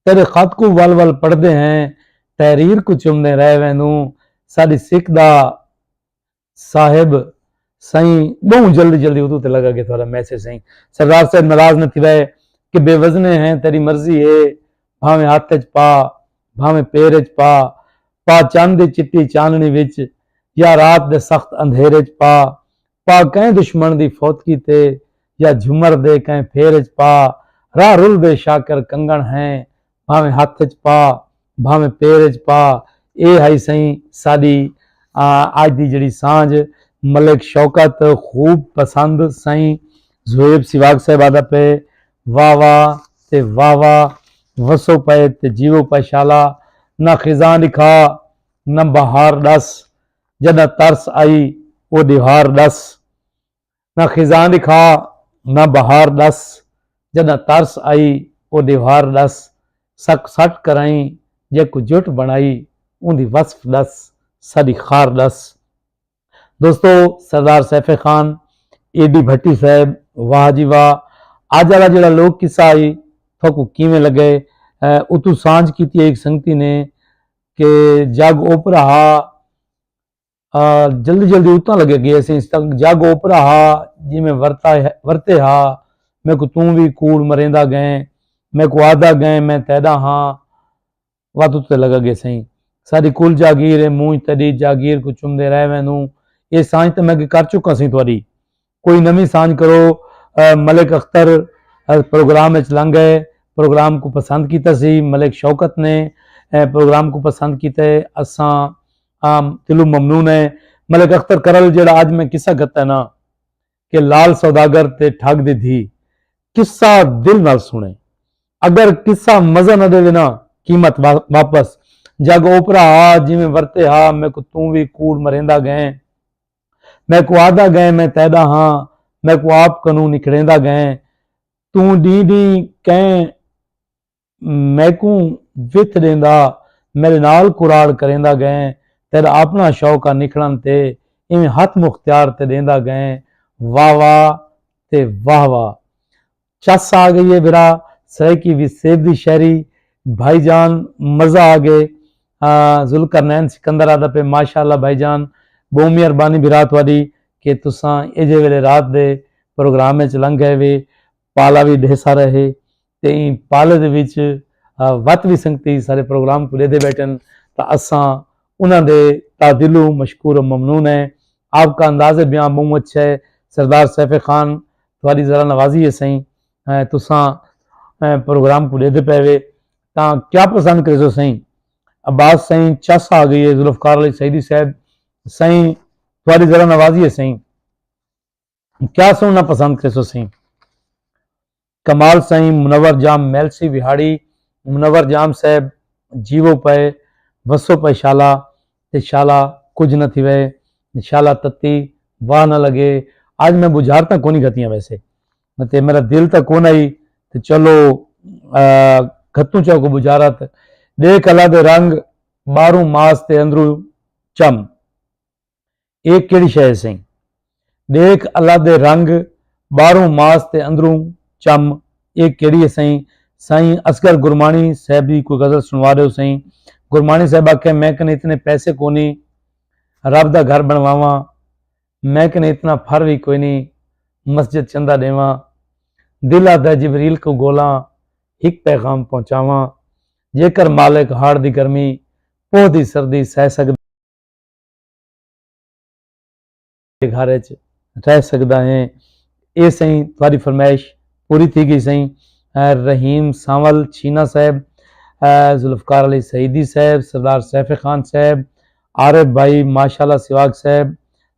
तेरे खत को वल वल पढ़ते हैं तहरीर को चुमदे रहवे नू। साडी सिख दा साहिब सही बहुत जल्दी जल्दी उदू ते लगा के थोड़ा मैसेज सही सरदार साहब नाराज न थी रहे कि बेवजने हैं तेरी मर्जी है भावे हाथ च पा भावे पैर च पा चंद दी चिट्टी चांदनी विच या रात दे सख्त अंधेरे च पा कहीं दुश्मन दी फौतकी ते या झुमर दे कहीं फेर च पा राह रुल दे शाकर कंगन हैं भावे हाथ च पा भावे पैर च पा। ये है सही साडी आज दी जड़ी सांझ मलिक शौकत खूब पसंद सही ज़ुएब सिवाग साहब आदा पे वाह वाह ते वाह वाह वसो पे ते जीवो पे शाला ना खिजां दिखा न बहार दस जदा तरस आई वो दिहार दस। ना खिजां दिखा न बहार दस जदा तरस आई वो दिहार दस। सक सट कराई जे को जुट बनाई उनकी वसफ दस साडी खार दस। दोस्तों सरदार सैफे खान एडी भट्टी साहब वाह जी वाह। अज वाला जो लोक किस्सा आई थोकू किवें लगे उतू सांझ की एक संगती ने कि जग ओपरा जल्दी जल्दी उतना लगे गए सी तक जग ओपरा जिमें वरते मैं को तू भी कूड़ मरेंदा गए मैं को आदा गए मैं तैदा हाँ वात उत्ते लगा गए सही सारी कुल जागीर मूंह तड़ी जागीर को चुमदे रहवे नू। ये सांझ तो मैं कर चुका सी थोड़ी कोई नवी सांझ करो। मलिक अख्तर प्रोग्राम लंघ गए प्रोग्राम को पसंद किया सी मलिक शौकत ने प्रोग्राम को पसंद किया असां दिलों ममनून है। मलिक अख्तर करल जेड़ा आज मैं किस्सा करता ना कि लाल सौदागर ते ठग दी थी किस्सा दिल नाल सुने अगर किस्सा मजा न देवे ना कीमत वापस। जग ओपरा जिमें वरते मैं को तू भी कूड़ मरेंदा गए मैं को आदा गए मैं तैदा हाँ मैं को आप कनू निखड़ेंदा गए तू डी डी कह मैं को विथ देंदा मेरे नाल कुराड़ करेंदा गए तेरा अपना शौक आ निखड़न ते इवें हथ मुख्तियार ते देंदा गए वाह वाह ते वाह वाह। चस आ गई है बिरा सराइकी भी सेब दी शहरी भाईजान मजा आ गए। जुल्करनैन सिकंदर आदा पे माशाअल्लाह भाईजान बहुत मेहरबानी बिरा तुहाडी कि तुसां एजे वेले रात दे प्रोग्राम च लंघ गए वे पाला भी ढेसा रहे ते पाले दे विच वत भी संगती सारे प्रोग्राम को लेदे बैठन तो असां उन्हां दे तादिलू मशकूर ममनून है। आपका अंदाज़ बयान बहुत अच्छा है सरदार सैफे खान तुहाडी जरा नवाजी है सही तुसां प्रोग्राम को लेदे पे वे तां क्या पसंद करे सो सही अब्बास सही चस आ गई है जुल्फकार अली सईदी साहब सही थोड़ी जरा नवाजी है सही क्या सुनना पसंद करे सो सही कमाल सही मुनवर जाम मेलसी विहाड़ी मुनवर जाम साहब जीवो पे वसो पे शाला ते शाला कुछ न थी वे शाला तत्ती वाह न लगे। आज मैं बुझारता कोनी गतियां वैसे ते मेरा दिल तक कोन आई तो चलो खत्तू चौको बुझारत देख अला दे रंग बारू मास ते अंदरू चम एक केड़ी शय सही देख अल्लाह दे रंग बारू मास ते अंदरू चम ये केड़ी है सही साईं असगर गुरमानी साहब की कोई गजल सुनवा रहे हो सही। गुरमानी साहब आखे मैं कने इतने पैसे को नहीं रब दा घर बनवावा, मैं कने इतना फर भी कोई नहीं मस्जिद चंदा देवा, दिल आदा जिबरील को गोला एक पैगाम पहुंचावा, जेकर मालिक हाड़ दी गर्मी पोह दी सर्दी सह सकदा घर च रह सकदा है। ये सही तुम्हारी फरमाइश पूरी थी गई सही। रहीम सांवल छीना साहब, जुल्फकार अली सईदी साहब, सरदार सैफ खान साहब, आरिफ भाई माशाल्लाह सिवाग साहब,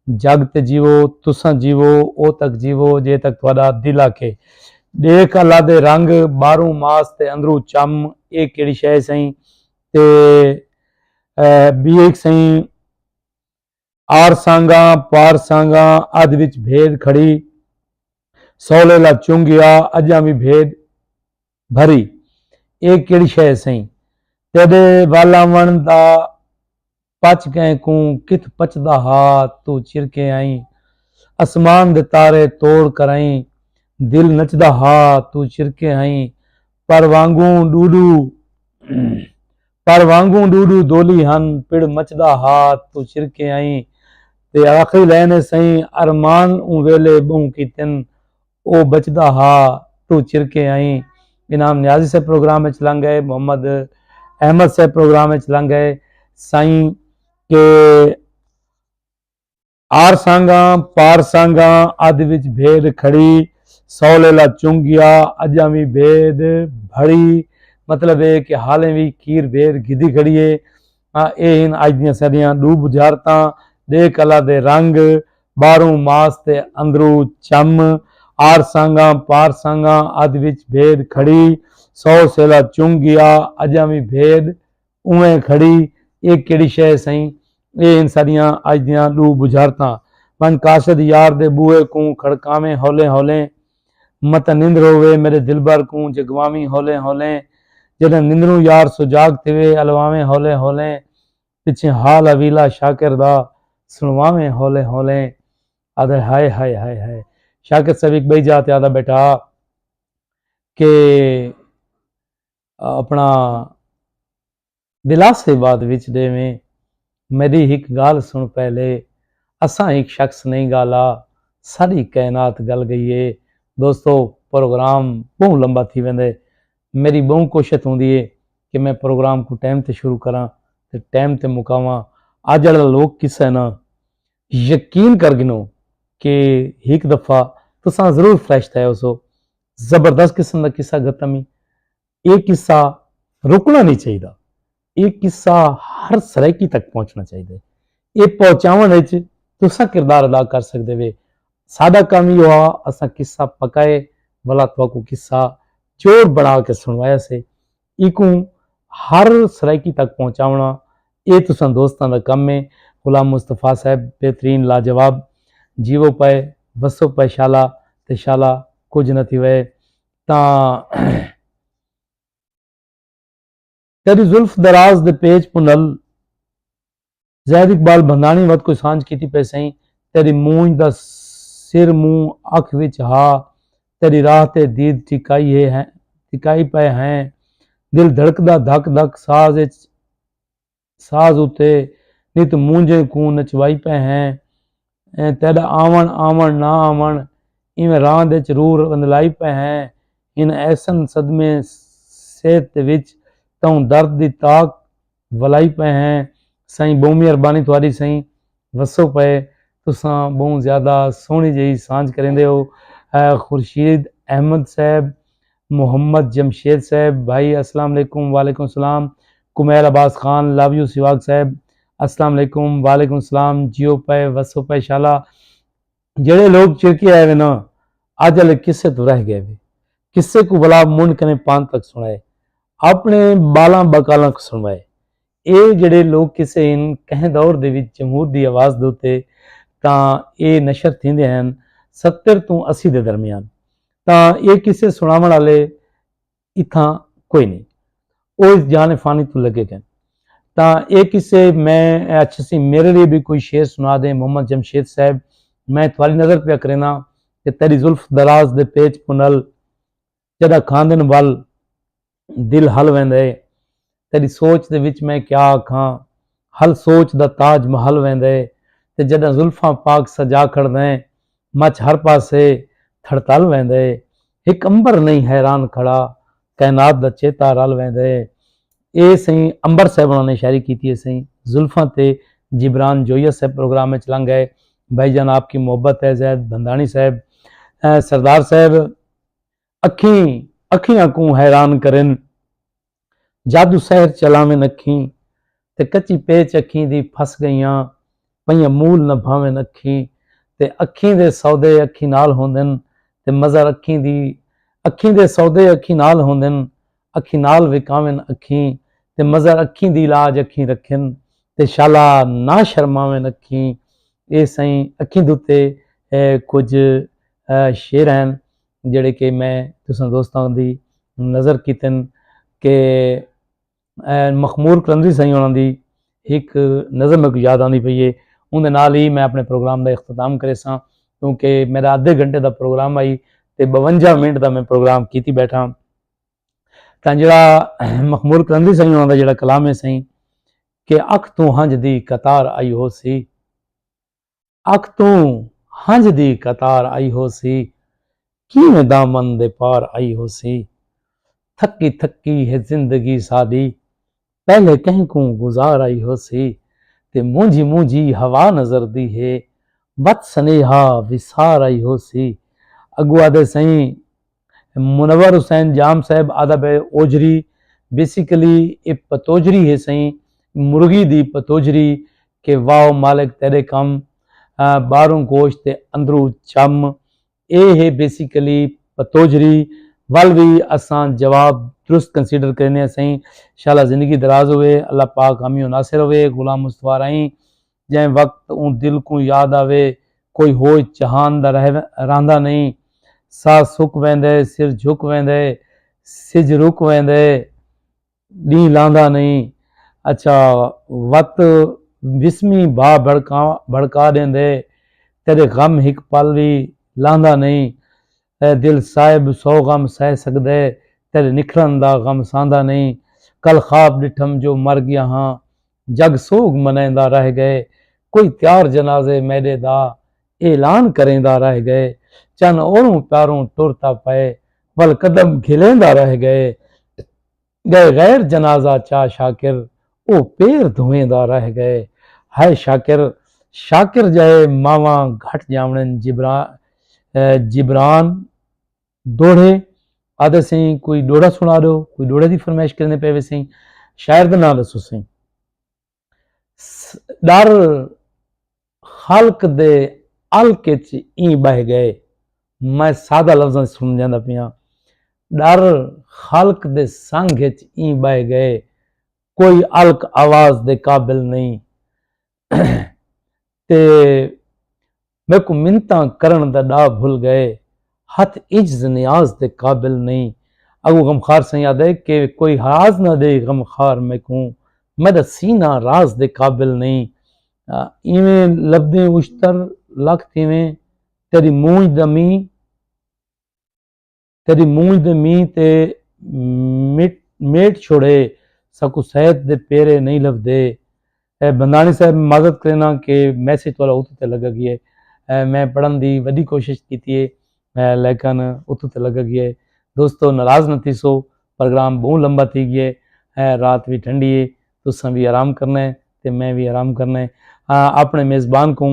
जग ते जीवो तुसा जीवो ओ तक जीवो जे तक तुहाडा दिल आखे, देख अल्लाह दे रंग बारू मास ते अंदरू चम ये केड़ी शै सही। ते भी एक सही आर सांगा पार सांगा अध विच भेद खड़ी, सौले ला चुंगिया अजा भी भेद भरी ये केड़ी शै सही। तेरे वाला वन दा पच गए कू कित पचदा हा तू चिरके आई, आसमान दे तारे तोड़ कराई दिल नचदा हा तू चिरके आई, पर वांगू डूडू दोली हन पिड़ मचदा हा तू चिरके आई। ते आखिरी लैने सही अरमान ऊ वेले बहू की तिन ओ बचदा हा तू चिरके आई। इनाम न्याजी से प्रोग्राम में लंघ गए, मोहम्मद अहमद से प्रोग्राम में लंघ गए। साईं के आर सांगा पार सांगा अध विच भेद खड़ी, सौले ला चुंगिया अजा भी भेद भड़ी, मतलब है कि हाले भी खीर भेद गिधी खड़ी है। ये अज दियां साडियां दू बुझारतां, देख अल्लाह दे रंग बारू मास ते अंदरू चम, आर सांगा पार सांगा अध विच भेद खड़ी, सौ सेला चुंगिया अजा भी भेद उवें खड़ी ये केड़ी शै सही। ये इन सारियां अज दियां दू बुझारतां। मन काशद यार दे बूहे को खड़कावे हौले हौले, मत निंद्र होवे मेरे दिलबर को जगवावी हौले हौले, जद निंद्रू यार सुजाग थिवे अलवावे हौले हौले, पिछे हाल अवीला शाकिर दा सुनवावे हौले हौले। आदे हाय हाय हाय हाय शाकिर साहब एक बई जाते आदा बेटा के अपना दिलासे बाद विच देवें मेरी एक गाल सुन पहले, असा एक शख्स नहीं गाला सारी कायनात गल गई है। दोस्तों प्रोग्राम बहुत लंबा थी वेंदे, मेरी बहुत कोशिश होंदी है कि मैं प्रोग्राम को टाइम ते शुरू करा ते टाइम ते मुकावां। अज वाला लोग किस्सा है ना यकीन कर गिनो कि एक दफ़ा तुसां जरूर फ्लैश थे उस जबरदस्त किस्म का किस्सा गतमी। ये किस्सा रुकना नहीं चाहिए, ये किस्सा हर सराइकी तक पहुंचना चाहिए। ये पहुंचावन तुसा किरदार अदा कर सकते वे। साडा काम ही हुआ असा किस्सा पकाए वाला तो किस्सा जोर बढ़ा के सुनवाया से इकू हर सराइकी तक पहुंचावना ये तुसा दोस्तों का कम है। गुलाम मुस्तफा साहब बेहतरीन लाजवाब, जीवो पे वसो पे शाला ते शाला कुछ न थी वे ता तेरी जुल्फ दराज दे पेज पुनल, जैद इकबाल भंदानी वत कोई सांझ की पे सही, तेरी मूंज दा सिर मुंह अख विच हा, तेरी राह ते दीद टिकाई है टिकाई पे हैं, दिल धड़कदा धक धक साज उते नित मूंजे को नचवाई पे हैं, तेरा आवन आवन ना आवन इवें राह दे रूह वंदलाई पे हैं, इन ऐसन सदमे सेहत विच तों दर्द दी ताक वलाई पे हैं। साईं बहुत मेहरबानी तुहारी साईं वसो पे तुसां बहुत ज़्यादा सोहनी जी सांझ करेंदे हो। खुर्शीद अहमद साहब, मोहम्मद जमशेद साहब भाई अस्सलाम वालेकुम, वालेकुम सलाम। कुमैल अब्बास खान लव यू सिवाग साहब अस्सलाम वालेकुम, वालेकुम सलाम। जियो पे वसो पे शाला जेड़े लोग चिरके आए वे ना अज वाले किस्से तो रह गए वे, किस्से को बला मुंड कने पान तक सुनाए, अपने बाला बकाला को सुनवाए। ये जेड़े लोग किसे इन कहें दौर दे विच जमहूर दी आवाज़ दे उत्ते तां ये नशर थींदे हन 70 तो 80 दे दरमियान, तां ये किसे सुनावन वाले इत्थां कोई नहीं, वो इस जाने फानी तो लगे गए। तां ये किसे मैं अच्छा सी मेरे लिए भी कोई शेर सुना दें। मोहम्मद जमशेद साहब मैं तुम्हारी नज़र पे करेना कि तेरी जुल्फ दराज दे पेच पुनल, जदा खांदे वल दिल हल वेंदा है। तेरी सोच दे विच मैं क्या आखां, हल सोच दा ताज महल वेंदा है। ते जदा जुल्फां पाक सजा खड़दा है, मच हर पासे थड़तल वेंदा है। एक अंबर नहीं हैरान खड़ा, कायनात दा चेता रल वेंदा है। ये सही अंबर साहब ने शायरी की है। सही जुल्फां ते जिब्रान जोइया साहब प्रोग्राम में लंघ गए। भाईजान आपकी मोहब्बत है जैद बंदानी साहब, सरदार साहब अखी अखियां को हैरान करन, जादू सहर चलावें अखी ते कच्ची पेच अखी दी फस गईयां, पईयां मूल न भावें अखी ते अखी दे सौदे अखी नाल होंदन ते मज़र अखी दी, अखी दे सौदे अखी नाल होंदन, अखी नाल विकावें अखी ते मज़र अखी दी इलाज अखी रखन ते शाला ना शर्मावें अखी। ये सही अखी दुते कुछ शेर हैं जिहड़े कि मैं तुसां दोस्तां दी नज़र कीतन कि मखमूर कलंदरी सही होना दी एक नज़र मेरे को याद आती पई है। उनके नाल ही मैं अपने प्रोग्राम का इख्तिताम करे सां, क्योंकि मेरा आधे घंटे का प्रोग्राम आई तो 52 मिनट का मैं प्रोग्राम की बैठा। तो जिहड़ा मखमूर कलंदरी सही होना दा जिहड़ा कलाम है सही कि अख तू हंज दी कतार आई हो सी, अख तू हंज दी कतार आई हो सी, किवें दामन दे पार आई हो सी, थकी थकी है जिंदगी साडी, पहले कहीं को गुजार आई हो सी, ते मूंझी मूंझी हवा नजर दी है, बत सनेहा विसार आई हो सी। अगुआ दे सही मुनव्वर हुसैन जाम साहब आदब ओजरी, बेसिकली एक पतोजरी है सही मुर्गी दी पतोजरी के वाओ मालिक तेरे कम, बाहरों गोश्त ते अंदरों चम, ये है बेसिकली पतोजरी। वल भी असां जवाब दुरुस्त कंसीडर करने सही। शाला जिंदगी दराज हुए, अल्लाह पाक हामी नासिर हुए, गुलाम मुस्तफा रही जै वक्त उन दिल को याद आवे, कोई हो जहान दा रहंदा नहीं, सा सुक वेंदे सिर झुक वेंदे, सिज रुक वेंदे, डी लांदा नहीं। अच्छा वक्त विस्मी भा भड़का देंदे, तेरे गम हिक पल भी लांदा नहीं, दिल साहिब सौ गम सह सकदे, तेरे निखरन दा गम सांदा नहीं। कल ख्वाब डिठम जो मर गया हाँ, जग सोग मनेंदा रह गए, कोई त्यार जनाजे मेरे दा ऐलान करेंदा रह गए, चन औरों प्यारों टुरता पे, वल कदम खिलेंदा रह गए, गए गैर जनाजा चा शाकिर, ओ पैर धुएंदा रह गए। हाय शाकिर, शाकिर जाए मावा घट जावणन जिब्रान दोड़े आदे सही। कोई डोड़ा सुना दो, कोई डोड़े की फरमाइश करने पे सही। शायर का नाम दसो सही। डर खालक दे अलके च ई बह गए, मैं सादा लफ्ज़ समझांदा पिया। डर खालक दे संग च ई बह गए, कोई अलक आवाज दे काबिल नहीं, ते मेरे को मिन्नतां करन दा डा भुल गए, हथ इज्ज नियाज दे काबिल नहीं। अगू गमखार से याद है कि कोई हाज ना दे गमखार में को, मेरा सीना राज दे काबिल नहीं। इवें लब्दे उश्तर लख तिवें, तेरी मूंज दमी, तेरी मूंज दे मी ते मेट छोड़े, सकू सैद दे पेरे नहीं लभदे। बंदानी साहब मदद करना कि मैसेज वाला उत्ते लगा गया। मैं पढ़न की वही कोशिश की है, लेकिन उत्ते लगा गया। दोस्तों नाराज़ न थी सो, प्रोग्राम बहुत लंबा थी गया, रात भी ठंडी है, तुसा भी आराम करना है तो मैं भी आराम करना है। अपने मेज़बान को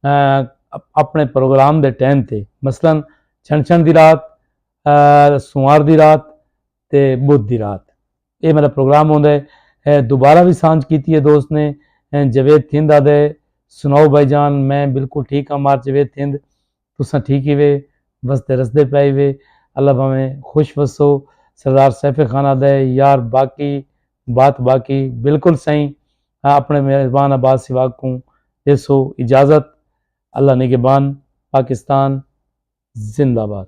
अपने प्रोग्राम के टाइम ते मसलन छण की रात, सोमवार की रात ते बुध की रात ये मेरा प्रोग्राम होंदा है। दोबारा भी सांझ की है दोस्त ने, जवेद थिंद आदे सुनाओ भाईजान मैं बिल्कुल ठीक हाँ, मार जवेद थिंद तुसा ठीक ही वे वसते रसदे पाई वे, अल्लाह भावें खुश वसो। सरदार सैफे खान आदे यार बाकी बात बाकी बिल्कुल सही। अपने मेज़बान अब्बास सिवाग को देसो इजाज़त, अल्लाह निगहबान, पाकिस्तान जिंदाबाद।